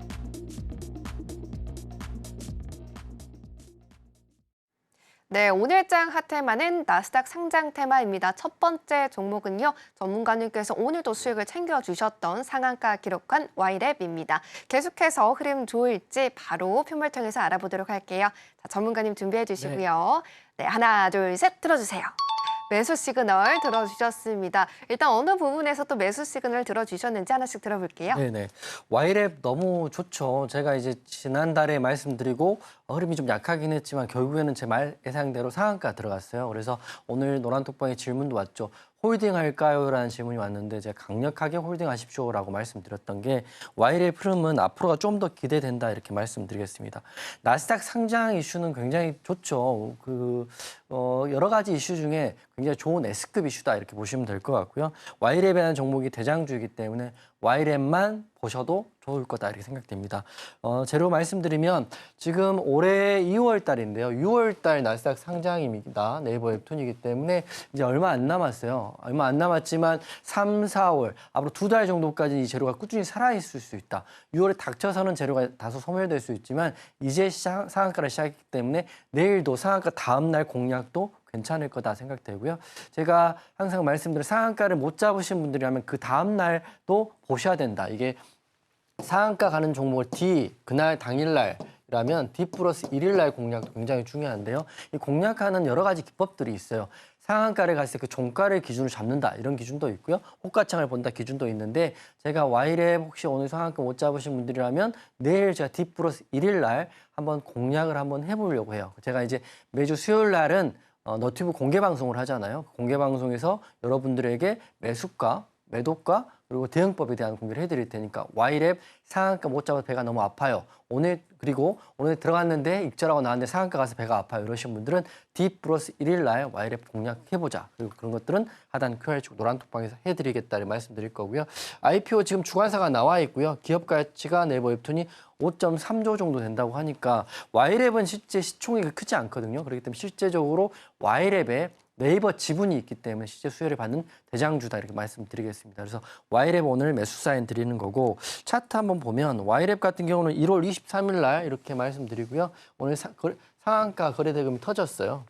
네, 오늘 장 핫테마는 나스닥 상장 테마입니다. 첫 번째 종목은요. 전문가님께서 오늘도 수익을 챙겨주셨던 상한가 기록한 Y랩입니다. 계속해서 흐름 좋을지 바로 표물 통해서 알아보도록 할게요. 자, 전문가님 준비해 주시고요. 네, 하나, 둘, 셋 들어주세요. 매수 시그널 들어주셨습니다. 일단 어느 부분에서 또 매수 시그널 들어주셨는지 하나씩 들어볼게요. 네네. Y랩 너무 좋죠. 제가 이제 지난달에 말씀드리고 흐름이 좀 약하긴 했지만 결국에는 제 말 예상대로 상한가 들어갔어요. 그래서 오늘 노란톡방에 질문도 왔죠. 홀딩 할까요? 라는 질문이 왔는데 제가 강력하게 홀딩 하십시오라고 말씀드렸던 게 Y랩 흐름은 앞으로가 좀 더 기대된다 이렇게 말씀드리겠습니다. 나스닥 상장 이슈는 굉장히 좋죠. 여러 가지 이슈 중에 굉장히 좋은 S급 이슈다 이렇게 보시면 될 것 같고요. Y랩에 대한 종목이 대장주이기 때문에 Y랩만 보셔도 좋을 거다 이렇게 생각됩니다. 재료 말씀드리면 지금 올해 2월 달인데요. 6월 달 나스닥 상장입니다. 네이버 웹툰이기 때문에 이제 얼마 안 남았어요. 얼마 안 남았지만 3, 4월 앞으로 2달 정도까지 이 재료가 꾸준히 살아있을 수 있다. 6월에 닥쳐서는 재료가 다소 소멸될 수 있지만 이제 상한가를 시작했기 때문에 내일도 상한가 다음 날 공략도 괜찮을 거다 생각되고요. 제가 항상 말씀드린 상한가를 못 잡으신 분들이라면 그 다음 날도 보셔야 된다. 이게 상한가 가는 종목을 그날 당일날 라면 D 플러스 1일 날 공략도 굉장히 중요한데요. 이 공략하는 여러 가지 기법들이 있어요. 상한가를 갔을 때 그 종가를 기준으로 잡는다 이런 기준도 있고요. 호가창을 본다 기준도 있는데 제가 Y랩 혹시 오늘 상한가 못 잡으신 분들이라면 내일 제가 D 플러스 1일 날 한번 공략을 한번 해보려고 해요. 제가 이제 매주 수요일 날은 너튜브 공개 방송을 하잖아요. 공개 방송에서 여러분들에게 매수가, 매도가 그리고 대응법에 대한 공개를 해드릴 테니까 Y랩 상한가 못 잡아서 배가 너무 아파요. 그리고 오늘 들어갔는데 익절하고 나왔는데 상한가 가서 배가 아파요. 이러신 분들은 D 플러스 1일 날 Y랩 공략해보자. 그리고 그런 것들은 하단 QR축 노란톡방에서 해드리겠다를 말씀드릴 거고요. IPO 지금 주관사가 나와 있고요. 기업 가치가 네이버 웹툰이 5.3조 정도 된다고 하니까 Y랩은 실제 시총이 크지 않거든요. 그렇기 때문에 실제적으로 Y랩에 네이버 지분이 있기 때문에 실제 수혜를 받는 대장주다 이렇게 말씀드리겠습니다. 그래서 Y랩 오늘 매수 사인 드리는 거고 차트 한번 보면 Y랩 같은 경우는 1월 23일 날 이렇게 말씀드리고요. 오늘 상한가 거래 대금이 터졌어요.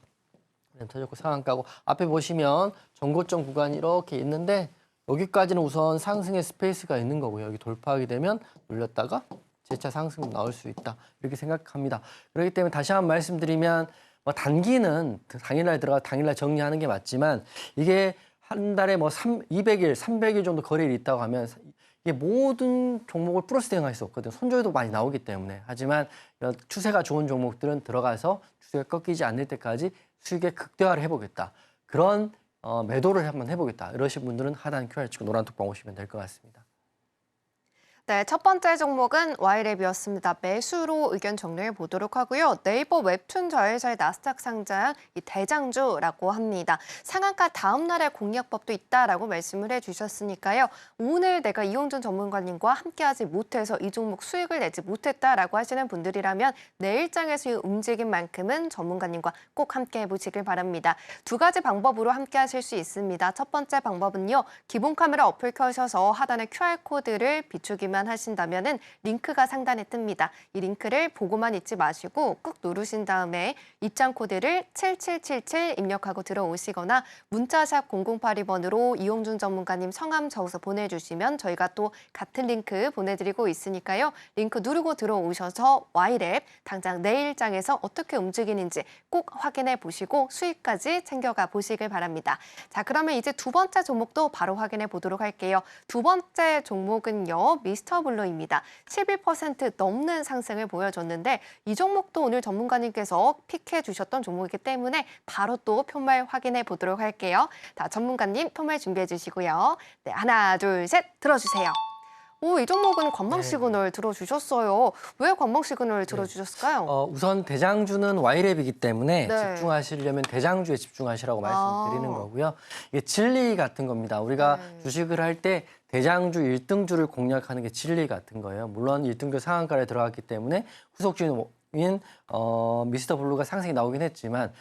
터졌고 상한가고 앞에 보시면 전고점 구간이 이렇게 있는데 여기까지는 우선 상승의 스페이스가 있는 거고요. 여기 돌파하게 되면 눌렸다가 재차 상승 나올 수 있다 이렇게 생각합니다. 그렇기 때문에 다시 한번 말씀드리면 단기는 당일날 들어가 당일날 정리하는 게 맞지만 이게 한 달에 200일, 300일 정도 거래일이 있다고 하면 이게 모든 종목을 플러스 대응할 수 없거든요. 손절도 많이 나오기 때문에. 하지만 이런 추세가 좋은 종목들은 들어가서 추세가 꺾이지 않을 때까지 수익의 극대화를 해보겠다. 그런 매도를 한번 해보겠다. 이러신 분들은 하단 QR축 노란톡방 오시면 될 것 같습니다. 네, 첫 번째 종목은 Y랩이었습니다. 매수로 의견 정리해 보도록 하고요. 네이버 웹툰 자회사의 나스닥 상장 이 대장주라고 합니다. 상한가 다음 날에 공략법도 있다라고 말씀을 해주셨으니까요. 오늘 내가 이용준 전문가님과 함께하지 못해서 이 종목 수익을 내지 못했다라고 하시는 분들이라면 내일장에서의 움직임만큼은 전문가님과 꼭 함께해 보시길 바랍니다. 두 가지 방법으로 함께하실 수 있습니다. 첫 번째 방법은요. 기본 카메라 어플 켜셔서 하단에 QR코드를 비추기만 하신다면은 링크가 상단에 뜹니다. 이 링크를 보고만 있지 마시고 꾹 누르신 다음에 입장 코드를 7777 입력하고 들어오시거나 문자샵 0082번으로 이용준 전문가님 성함 적어서 보내주시면 저희가 또 같은 링크 보내드리고 있으니까요. 링크 누르고 들어오셔서 Y랩 당장 내일장에서 어떻게 움직이는지 꼭 확인해 보시고 수익까지 챙겨가 보시길 바랍니다. 자, 그러면 이제 두 번째 종목도 바로 확인해 보도록 할게요. 두 번째 종목은요. 미스터블루입니다. 11% 넘는 상승을 보여줬는데 이 종목도 오늘 전문가님께서 픽해 주셨던 종목이기 때문에 바로 또 표말 확인해 보도록 할게요. 자, 전문가님 표말 준비해 주시고요. 네, 하나, 둘, 셋 들어주세요. 이 종목은 관망 시그널 들어주셨어요. 왜 관망 시그널 들어주셨을까요? 우선 대장주는 Y랩이기 때문에 네. 집중하시려면 대장주에 집중하시라고 말씀드리는 거고요. 이게 진리 같은 겁니다. 우리가 주식을 할 때 대장주 1등주를 공략하는 게 진리 같은 거예요. 물론 1등주 상한가에 들어갔기 때문에 후속주인 미스터블루가 상승이 나오긴 했지만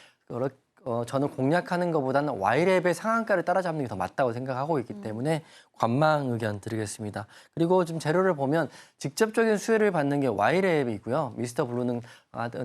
저는 공략하는 것보다는 Y랩의 상한가를 따라잡는 게 더 맞다고 생각하고 있기 때문에 관망 의견 드리겠습니다. 그리고 지금 재료를 보면 직접적인 수혜를 받는 게 Y랩이고요. 미스터블루는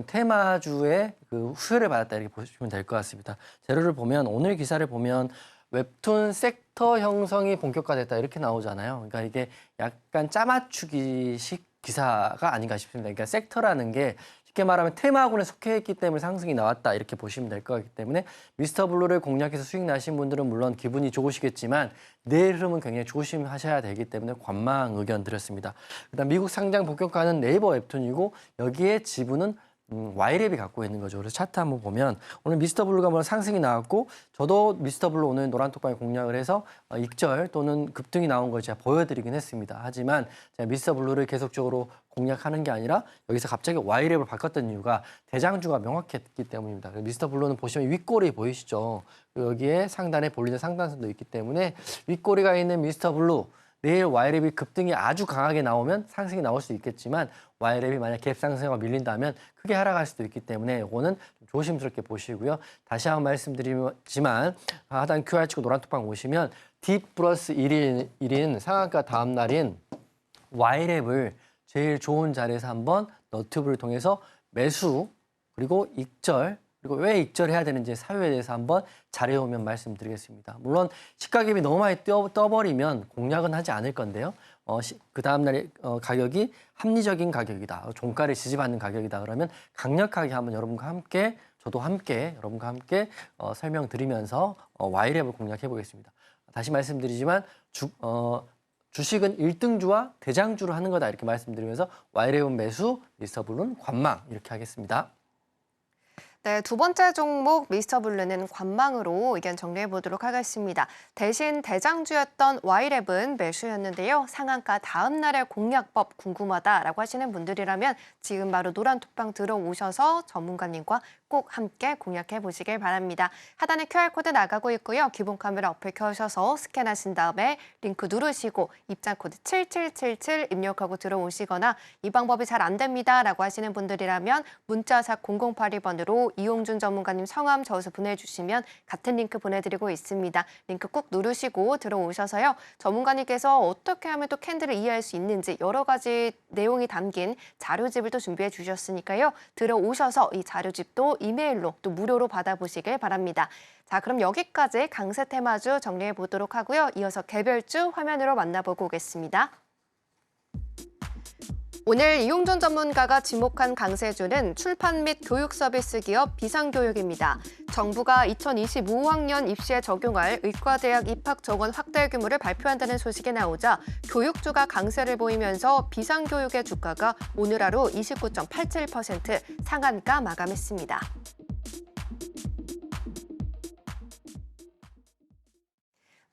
테마주의 그 수혜를 받았다 이렇게 보시면 될 것 같습니다. 재료를 보면 오늘 기사를 보면 웹툰 섹터 형성이 본격화됐다 이렇게 나오잖아요. 그러니까 이게 약간 짜맞추기식 기사가 아닌가 싶습니다. 그러니까 섹터라는 게 쉽게 말하면 테마군에 속해 있기 때문에 상승이 나왔다 이렇게 보시면 될 것 같기 때문에 미스터블루를 공략해서 수익 나신 분들은 물론 기분이 좋으시겠지만 내일 흐름은 굉장히 조심하셔야 되기 때문에 관망 의견 드렸습니다. 그다음 미국 상장 본격화는 네이버 웹툰이고 여기에 지분은 Y랩이 갖고 있는 거죠. 그래서 차트 한번 보면 오늘 미스터블루가 뭐 상승이 나왔고 저도 미스터블루 오늘 노란톡방에 공략을 해서 익절 또는 급등이 나온 걸 제가 보여드리긴 했습니다. 하지만 제가 미스터블루를 계속적으로 공략하는 게 아니라 여기서 갑자기 Y랩을 바꿨던 이유가 대장주가 명확했기 때문입니다. 미스터블루는 보시면 윗꼬리 보이시죠? 여기에 상단에 볼리는 상단선도 있기 때문에 윗꼬리가 있는 미스터블루 내일 Y랩이 급등이 아주 강하게 나오면 상승이 나올 수 있겠지만 Y랩이 만약 갭 상승과 밀린다면 크게 하락할 수도 있기 때문에 이거는 좀 조심스럽게 보시고요. 다시 한번 말씀드리지만 하단 QR축 노란톡방 오시면 D 플러스 1인 상한가 다음 날인 Y랩을 제일 좋은 자리에서 한번 너튜브를 통해서 매수 그리고 익절 그리고 왜 익절해야 되는지 사유에 대해서 한번 자료에 오면 말씀드리겠습니다. 물론 시가갭이 너무 많이 떠버리면 공략은 하지 않을 건데요. 그 다음날 가격이 합리적인 가격이다. 종가를 지지받는 가격이다. 그러면 강력하게 한번 여러분과 함께 저도 함께 여러분과 함께 설명드리면서 Y랩을 공략해 보겠습니다. 다시 말씀드리지만 주식은 1등주와 대장주를 하는 거다 이렇게 말씀드리면서 Y랩은 매수, 미스터블루는 관망 이렇게 하겠습니다. 네, 두 번째 종목 미스터블루는 관망으로 의견 정리해 보도록 하겠습니다. 대신 대장주였던 Y랩은 매수였는데요. 상한가 다음 날의 공략법 궁금하다라고 하시는 분들이라면 지금 바로 노란톡방 들어오셔서 전문가님과 꼭 함께 공략해 보시길 바랍니다. 하단에 QR코드 나가고 있고요. 기본 카메라 어플 켜셔서 스캔하신 다음에 링크 누르시고 입장 코드 7777 입력하고 들어오시거나 이 방법이 잘 안 됩니다라고 하시는 분들이라면 문자샵 0082번으로 이용준 전문가님 성함 적어서 보내주시면 같은 링크 보내드리고 있습니다. 링크 꾹 누르시고 들어오셔서요. 전문가님께서 어떻게 하면 또 캔들을 이해할 수 있는지 여러 가지 내용이 담긴 자료집을 또 준비해 주셨으니까요. 들어오셔서 이 자료집도 이메일로 또 무료로 받아보시길 바랍니다. 자, 그럼 여기까지 강세 테마주 정리해 보도록 하고요. 이어서 개별주 화면으로 만나보고 오겠습니다. 오늘 이용준 전문가가 지목한 강세주는 출판 및 교육 서비스 기업 비상교육입니다. 정부가 2025학년 입시에 적용할 의과대학 입학 정원 확대 규모를 발표한다는 소식이 나오자 교육주가 강세를 보이면서 비상교육의 주가가 오늘 하루 29.87% 상한가 마감했습니다.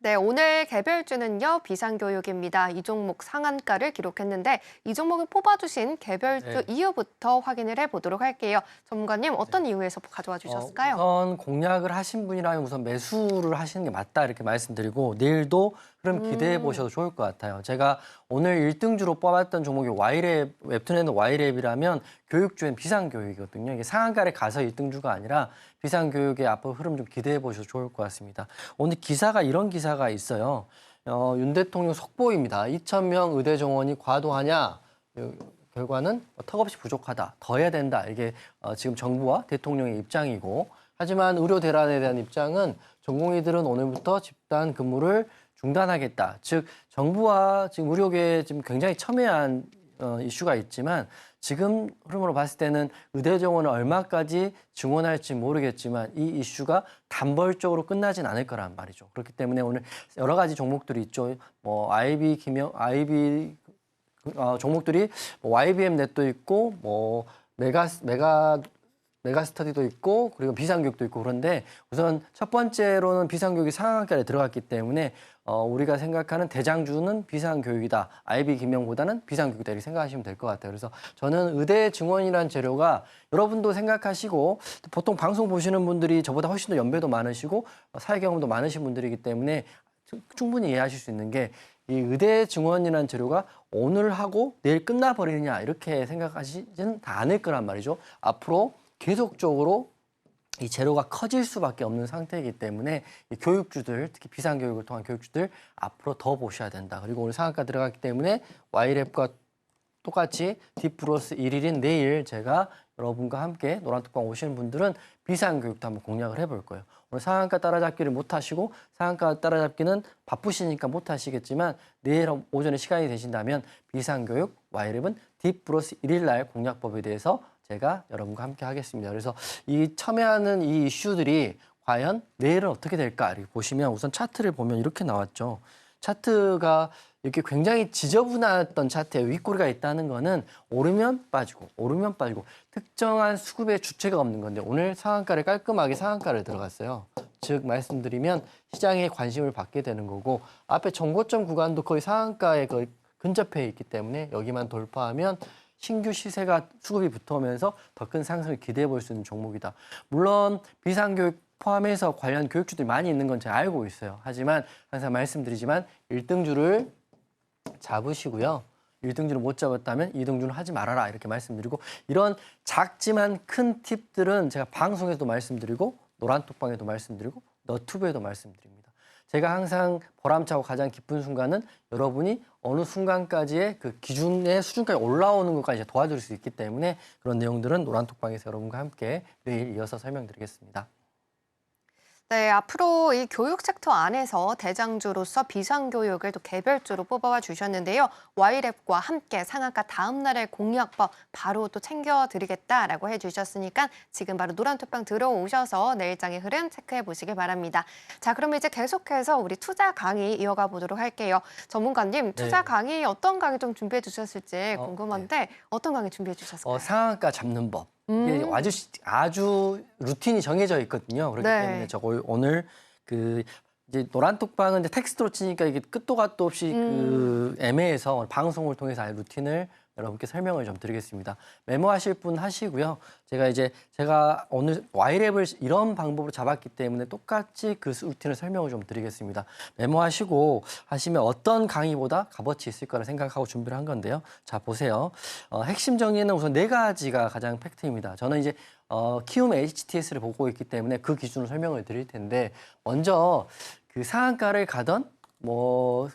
네, 오늘 개별주는요, 비상교육입니다. 이 종목 상한가를 기록했는데 이 종목을 뽑아주신 개별주 이유부터 확인을 해보도록 할게요. 전문가님, 어떤 이유에서 가져와 주셨을까요? 우선 공략을 하신 분이라면 우선 매수를 하시는 게 맞다 이렇게 말씀드리고 내일도 그럼 기대해 보셔도 좋을 것 같아요. 제가 오늘 1등주로 뽑았던 종목이 Y랩, 웹툰에는 Y랩이라면 교육주엔 비상교육이거든요. 이게 상한가를 가서 1등주가 아니라 비상교육의 앞으로 흐름 좀 기대해 보셔도 좋을 것 같습니다. 오늘 기사가 이런 기사가 있어요. 윤 대통령 속보입니다. 2,000명 의대 정원이 과도하냐? 결과는 턱없이 부족하다. 더 해야 된다. 이게 지금 정부와 대통령의 입장이고 하지만 의료 대란에 대한 입장은 전공의들은 오늘부터 집단 근무를 중단하겠다. 즉 정부와 지금 의료계에 지금 굉장히 첨예한 이슈가 있지만 지금 흐름으로 봤을 때는 의대 정원을 얼마까지 증원할지 모르겠지만 이 이슈가 단벌적으로 끝나진 않을 거란 말이죠. 그렇기 때문에 오늘 여러 가지 종목들이 있죠. 뭐 종목들이 뭐 YBM 넷도 있고 뭐 메가스터디도 있고 그리고 비상교육도 있고 그런데 우선 첫 번째로는 비상교육이 상한가에 들어갔기 때문에 우리가 생각하는 대장주는 비상교육이다. IB 김명보다는 비상교육이다 이렇게 생각하시면 될 것 같아요. 그래서 저는 의대 증원이라는 재료가 여러분도 생각하시고 보통 방송 보시는 분들이 저보다 훨씬 더 연배도 많으시고 사회 경험도 많으신 분들이기 때문에 충분히 이해하실 수 있는 게 이 의대 증원이라는 재료가 오늘 하고 내일 끝나버리느냐 이렇게 생각하시지는 다 않을 거란 말이죠. 앞으로 계속적으로 이 재료가 커질 수밖에 없는 상태이기 때문에 이 교육주들, 특히 비상교육을 통한 교육주들 앞으로 더 보셔야 된다. 그리고 오늘 상한가 들어갔기 때문에 Y랩과 똑같이 D+1일인 내일 제가 여러분과 함께 노란톡방 오시는 분들은 비상교육도 한번 공략을 해볼 거예요. 오늘 상한가 따라잡기를 못 하시고 상한가 따라잡기는 바쁘시니까 못 하시겠지만 내일 오전에 시간이 되신다면 비상교육 Y랩은 D+1일 날 공략법에 대해서 제가 여러분과 함께 하겠습니다. 그래서 이 첨예하는 이 이슈들이 과연 내일은 어떻게 될까 이렇게 보시면 우선 차트를 보면 이렇게 나왔죠. 차트가 이렇게 굉장히 지저분했던 차트에 윗꼬리가 있다는 거는 오르면 빠지고 오르면 빠지고 특정한 수급의 주체가 없는 건데 오늘 상한가를 깔끔하게 상한가를 들어갔어요. 즉 말씀드리면 시장에 관심을 받게 되는 거고 앞에 정고점 구간도 거의 상한가에 거의 근접해 있기 때문에 여기만 돌파하면 신규 시세가 수급이 붙어오면서 더 큰 상승을 기대해 볼 수 있는 종목이다. 물론 비상교육 포함해서 관련 교육주들이 많이 있는 건 제가 알고 있어요. 하지만 항상 말씀드리지만 1등주를 잡으시고요. 1등주를 못 잡았다면 2등주는 하지 말아라 이렇게 말씀드리고 이런 작지만 큰 팁들은 제가 방송에서도 말씀드리고 노란톡방에도 말씀드리고 너튜브에도 말씀드립니다. 제가 항상 보람차고 가장 기쁜 순간은 여러분이 어느 순간까지의 그 기준의 수준까지 올라오는 것까지 도와줄 수 있기 때문에 그런 내용들은 노란톡방에서 여러분과 함께 내일 이어서 설명드리겠습니다. 네, 앞으로 이 교육 섹터 안에서 대장주로서 비상교육을 또 개별주로 뽑아와 주셨는데요. 와이랩과 함께 상한가 다음 날의 공약법 바로 또 챙겨드리겠다라고 해주셨으니까 지금 바로 노란톡방 들어오셔서 내일장의 흐름 체크해 보시길 바랍니다. 자, 그럼 이제 계속해서 우리 투자 강의 이어가 보도록 할게요. 전문가님, 투자 강의 어떤 강의 좀 준비해 주셨을지 궁금한데 어떤 강의 준비해 주셨을까요? 상한가 잡는 법. 이게 아주 루틴이 정해져 있거든요. 그렇기 때문에 저거 오늘 이제 노란톡방은 이제 텍스트로 치니까 이게 끝도 갓도 없이 애매해서 방송을 통해서 아예 루틴을 여러분께 설명을 좀 드리겠습니다. 메모하실 분 하시고요. 제가 오늘 와이랩을 이런 방법으로 잡았기 때문에 똑같이 그 루틴을 설명을 좀 드리겠습니다. 메모하시고 하시면 어떤 강의보다 값어치 있을 거라 생각하고 준비를 한 건데요. 자, 보세요. 핵심 정리는 우선 4가지가 가장 팩트입니다. 저는 이제 키움 HTS를 보고 있기 때문에 그 기준으로 설명을 드릴 텐데 먼저 그 상한가를 가던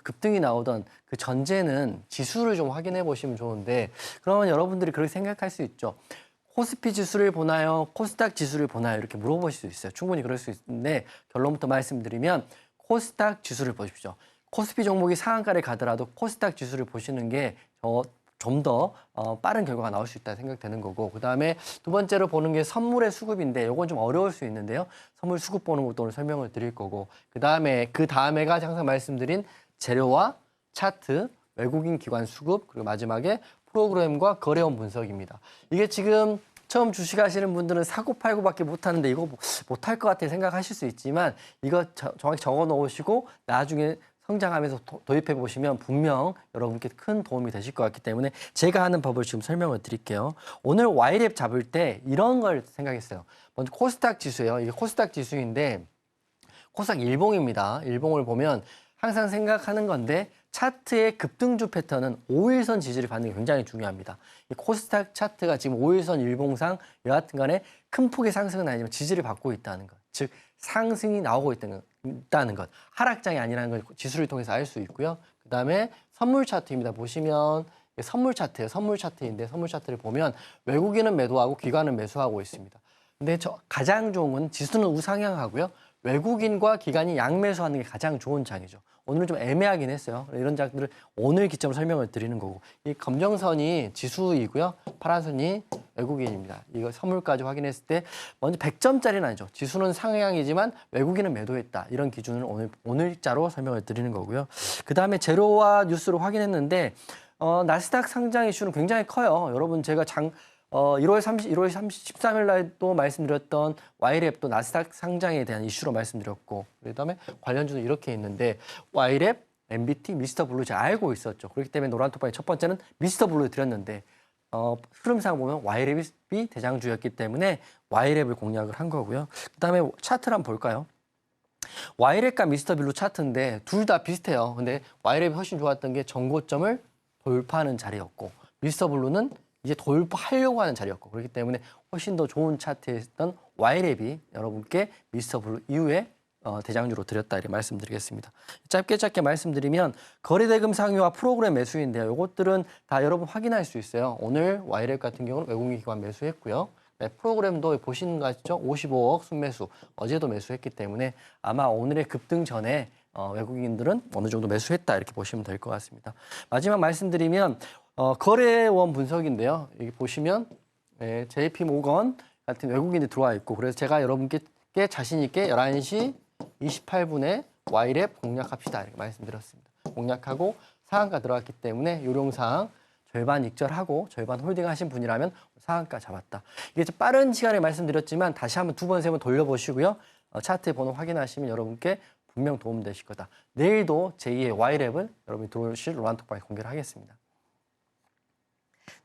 급등이 나오던 그 전제는 지수를 좀 확인해 보시면 좋은데 그러면 여러분들이 그렇게 생각할 수 있죠. 코스피 지수를 보나요? 코스닥 지수를 보나요? 이렇게 물어보실 수 있어요. 충분히 그럴 수 있는데 결론부터 말씀드리면 코스닥 지수를 보십시오. 코스피 종목이 상한가를 가더라도 코스닥 지수를 보시는 게 좀 더 빠른 결과가 나올 수 있다 생각되는 거고 그다음에 두 번째로 보는 게 선물의 수급인데 이건 좀 어려울 수 있는데요. 선물 수급 보는 것도 오늘 설명을 드릴 거고 그 다음에가 항상 말씀드린 재료와 차트, 외국인 기관 수급 그리고 마지막에 프로그램과 거래원 분석입니다. 이게 지금 처음 주식하시는 분들은 사고 팔고밖에 못하는데 이거 못할 것 같아 생각하실 수 있지만 이거 정확히 적어 놓으시고 나중에 성장하면서 도입해 보시면 분명 여러분께 큰 도움이 되실 것 같기 때문에 제가 하는 법을 지금 설명을 드릴게요. 오늘 와이랩 잡을 때 이런 걸 생각했어요. 먼저 코스닥 지수예요. 이게 코스닥 지수인데 코스닥 일봉입니다. 일봉을 보면 항상 생각하는 건데 차트의 급등주 패턴은 5일선 지지를 받는 게 굉장히 중요합니다. 이 코스닥 차트가 지금 5일선 일봉상 여하튼 간에 큰 폭의 상승은 아니지만 지지를 받고 있다는 것. 즉 상승이 나오고 있다는 것. 하락장이 아니라는 걸 지수를 통해서 알 수 있고요. 그다음에 선물 차트입니다. 보시면 선물 차트예요. 선물 차트인데 선물 차트를 보면 외국인은 매도하고 기관은 매수하고 있습니다. 근데 가장 좋은 건 지수는 우상향하고요. 외국인과 기관이 양매수하는 게 가장 좋은 장이죠. 오늘은 좀 애매하긴 했어요. 이런 장들을 오늘 기점으로 설명을 드리는 거고 이 검정선이 지수이고요. 파란선이 외국인입니다. 이거 선물까지 확인했을 때 먼저 100점짜리는 아니죠. 지수는 상향이지만 외국인은 매도했다. 이런 기준을 오늘자로 설명을 드리는 거고요. 그다음에 재료와 뉴스를 확인했는데 나스닥 상장 이슈는 굉장히 커요. 여러분 제가 1월 13일 날도 말씀드렸던 와이랩도 나스닥 상장에 대한 이슈로 말씀드렸고 그다음에 관련주도 이렇게 있는데 와이랩, MBT, 미스터 블루 제가 알고 있었죠. 그렇기 때문에 노란톡방의 첫 번째는 미스터 블루 드렸는데 흐름상 보면 와이랩이 대장주였기 때문에 와이랩을 공략을 한 거고요. 그다음에 차트를 한번 볼까요? 와이랩과 미스터 블루 차트인데 둘 다 비슷해요. 근데 와이랩이 훨씬 좋았던 게 전고점을 돌파하는 자리였고 미스터 블루는 이제 돌파하려고 하는 자리였고 그렇기 때문에 훨씬 더 좋은 차트였던 와이랩이 여러분께 미스터 블루 이후에 대장주로 드렸다 이렇게 말씀드리겠습니다. 짧게 말씀드리면 거래대금 상위와 프로그램 매수인데요. 이것들은 다 여러분 확인할 수 있어요. 오늘 와이랩 같은 경우는 외국인 기관 매수했고요. 네, 프로그램도 보시는 거 아시죠? 55억 순매수 어제도 매수했기 때문에 아마 오늘의 급등 전에 외국인들은 어느 정도 매수했다 이렇게 보시면 될 것 같습니다. 마지막 말씀드리면 거래원 분석인데요. 여기 보시면 JP 모건 같은 외국인이 들어와 있고 그래서 제가 여러분께 자신 있게 11시 28분에 와이랩 공략합시다 이렇게 말씀드렸습니다. 공략하고 상한가 들어갔기 때문에 요령사항 절반 익절하고 절반 홀딩하신 분이라면 상한가 잡았다. 이게 좀 빠른 시간에 말씀드렸지만 다시 한번 2번, 3번 돌려보시고요. 차트의 번호 확인하시면 여러분께 분명 도움 되실 거다. 내일도 제2의 와이랩을 여러분이 들어오실 노란톡방에 공개를 하겠습니다.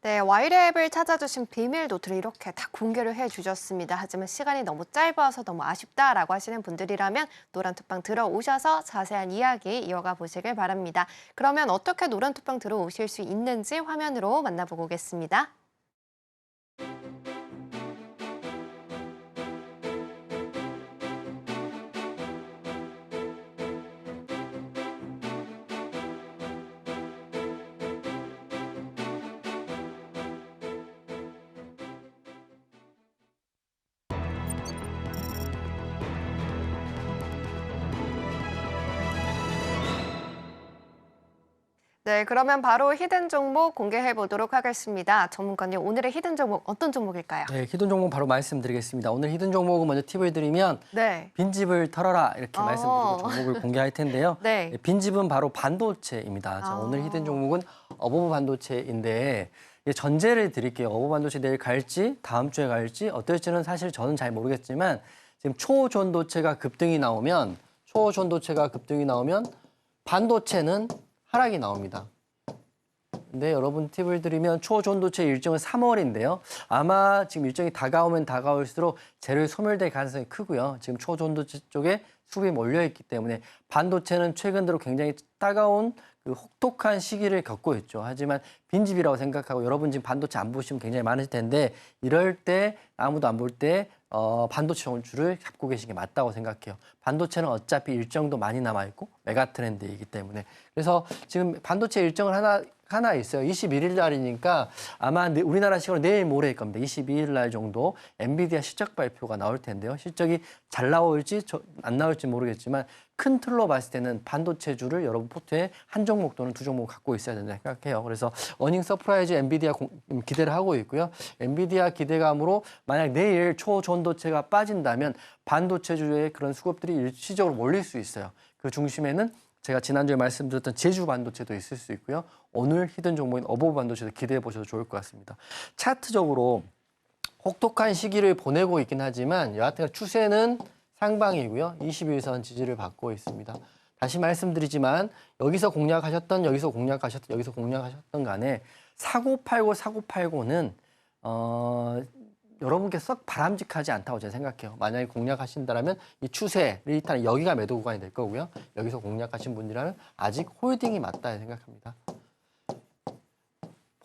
네, 와이랩을 찾아주신 비밀 노트를 이렇게 다 공개를 해주셨습니다. 하지만 시간이 너무 짧아서 너무 아쉽다라고 하시는 분들이라면 노란톡방 들어오셔서 자세한 이야기 이어가 보시길 바랍니다. 그러면 어떻게 노란톡방 들어오실 수 있는지 화면으로 만나보고 오겠습니다. 네, 그러면 바로 히든 종목 공개해 보도록 하겠습니다. 전문가님, 오늘의 히든 종목 어떤 종목일까요? 네, 히든 종목 바로 말씀드리겠습니다. 오늘 히든 종목은 먼저 팁을 드리면 네. 빈집을 털어라 이렇게 말씀드리고 종목을 공개할 텐데요. 네. 빈집은 바로 반도체입니다. 자, 오늘 히든 종목은 어버브 반도체인데 전제를 드릴게요. 어버브 반도체 내일 갈지 다음 주에 갈지 어떨지는 사실 저는 잘 모르겠지만 지금 초전도체가 급등이 나오면 반도체는 하락이 나옵니다. 근데 여러분 팁을 드리면 초전도체 일정은 3월인데요. 아마 지금 일정이 다가오면 다가올수록 재료에 소멸될 가능성이 크고요. 지금 초전도체 쪽에 수급이 몰려있기 때문에 반도체는 최근 들어 굉장히 따가운 그 혹독한 시기를 겪고 있죠. 하지만 빈집이라고 생각하고 여러분 지금 반도체 안 보시면 굉장히 많으실 텐데 이럴 때 아무도 안 볼 때 반도체 원줄을 잡고 계신 게 맞다고 생각해요. 반도체는 어차피 일정도 많이 남아있고 메가 트렌드이기 때문에 그래서 지금 반도체 일정을 하나 있어요. 21일 날이니까 아마 우리나라 시간으로 내일 모레일 겁니다. 22일 날 정도 엔비디아 실적 발표가 나올 텐데요. 실적이 잘 나올지 안 나올지 모르겠지만 큰 틀로 봤을 때는 반도체주를 여러분 포트에 한 종목 또는 두 종목 갖고 있어야 된다 생각해요. 그래서 어닝 서프라이즈 엔비디아 기대를 하고 있고요. 엔비디아 기대감으로 만약 내일 초전도체가 빠진다면 반도체주의 그런 수급들이 일시적으로 몰릴 수 있어요. 그 중심에는 제가 지난주에 말씀드렸던 제주 반도체도 있을 수 있고요. 오늘 히든 종목인 어버브 반도체도 기대해 보셔도 좋을 것 같습니다. 차트적으로 혹독한 시기를 보내고 있긴 하지만 여하튼 추세는 상방이고요. 21선 지지를 받고 있습니다. 다시 말씀드리지만 여기서 공략하셨던 간에 4989는 여러분께 썩 바람직하지 않다고 제가 생각해요. 만약에 공략하신다면 이 추세를 일단 여기가 매도 구간이 될 거고요. 여기서 공략하신 분이라면 아직 홀딩이 맞다 생각합니다.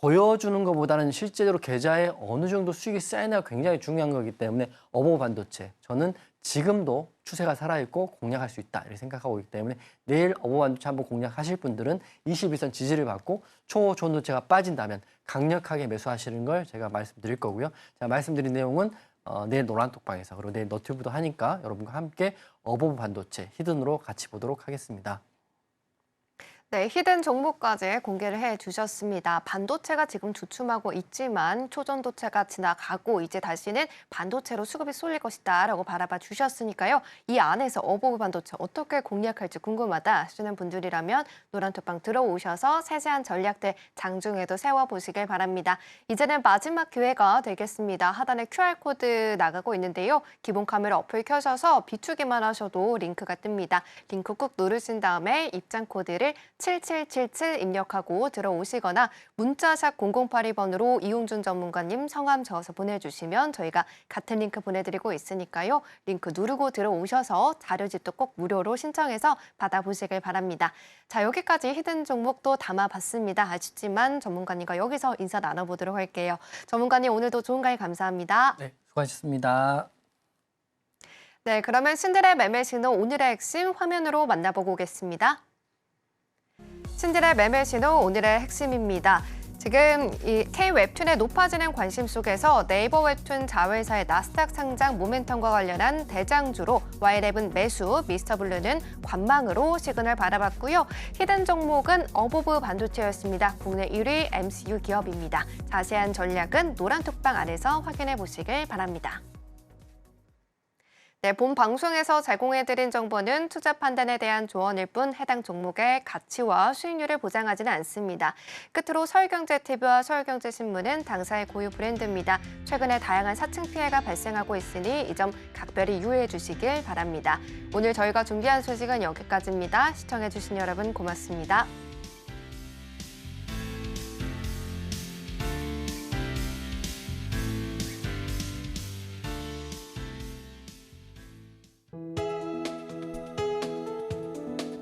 보여주는 것보다는 실제로 계좌에 어느 정도 수익이 쌓이냐가 굉장히 중요한 거기 때문에 어버브 반도체 저는 지금도 추세가 살아있고 공략할 수 있다 이렇게 생각하고 있기 때문에 내일 어버브 반도체 한번 공략하실 분들은 21선 지지를 받고 초전도체가 빠진다면 강력하게 매수하시는 걸 제가 말씀드릴 거고요. 제가 말씀드린 내용은 내일 노란톡방에서 그리고 내일 너튜브도 하니까 여러분과 함께 어버브 반도체 히든으로 같이 보도록 하겠습니다. 네, 히든 종목까지 공개를 해주셨습니다. 반도체가 지금 주춤하고 있지만 초전도체가 지나가고 이제 다시는 반도체로 수급이 쏠릴 것이다라고 바라봐 주셨으니까요. 이 안에서 어버브 반도체 어떻게 공략할지 궁금하다 하시는 분들이라면 노란톡방 들어오셔서 세세한 전략들 장중에도 세워보시길 바랍니다. 이제는 마지막 기회가 되겠습니다. 하단에 QR코드 나가고 있는데요. 기본 카메라 어플 켜셔서 비추기만 하셔도 링크가 뜹니다. 링크 꾹 누르신 다음에 입장 코드를 7777 입력하고 들어오시거나 문자샵 0082번으로 이용준 전문가님 성함 적어서 보내주시면 저희가 같은 링크 보내드리고 있으니까요. 링크 누르고 들어오셔서 자료집도 꼭 무료로 신청해서 받아보시길 바랍니다. 자, 여기까지 히든 종목도 담아봤습니다. 아쉽지만 전문가님과 여기서 인사 나눠보도록 할게요. 전문가님 오늘도 좋은 강의 감사합니다. 네, 수고하셨습니다. 네, 그러면 신들의 매매 신호 오늘의 핵심 화면으로 만나보고 오겠습니다. 신들의 매매 신호 오늘의 핵심입니다. 지금 이 K-웹툰의 높아지는 관심 속에서 네이버 웹툰 자회사의 나스닥 상장 모멘텀과 관련한 대장주로 와이랩은 매수, 미스터블루는 관망으로 시그널 바라봤고요. 히든 종목은 어버브 반도체였습니다. 국내 1위 MCU 기업입니다. 자세한 전략은 노란톡방 안에서 확인해 보시길 바랍니다. 네, 본 방송에서 제공해드린 정보는 투자 판단에 대한 조언일 뿐 해당 종목의 가치와 수익률을 보장하지는 않습니다. 끝으로 서울경제TV와 서울경제신문은 당사의 고유 브랜드입니다. 최근에 다양한 사칭 피해가 발생하고 있으니 이 점 각별히 유의해 주시길 바랍니다. 오늘 저희가 준비한 소식은 여기까지입니다. 시청해주신 여러분 고맙습니다.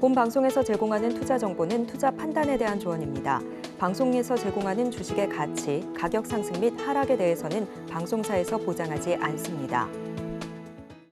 본 방송에서 제공하는 투자 정보는 투자 판단에 대한 조언입니다. 방송에서 제공하는 주식의 가치, 가격 상승 및 하락에 대해서는 방송사에서 보장하지 않습니다.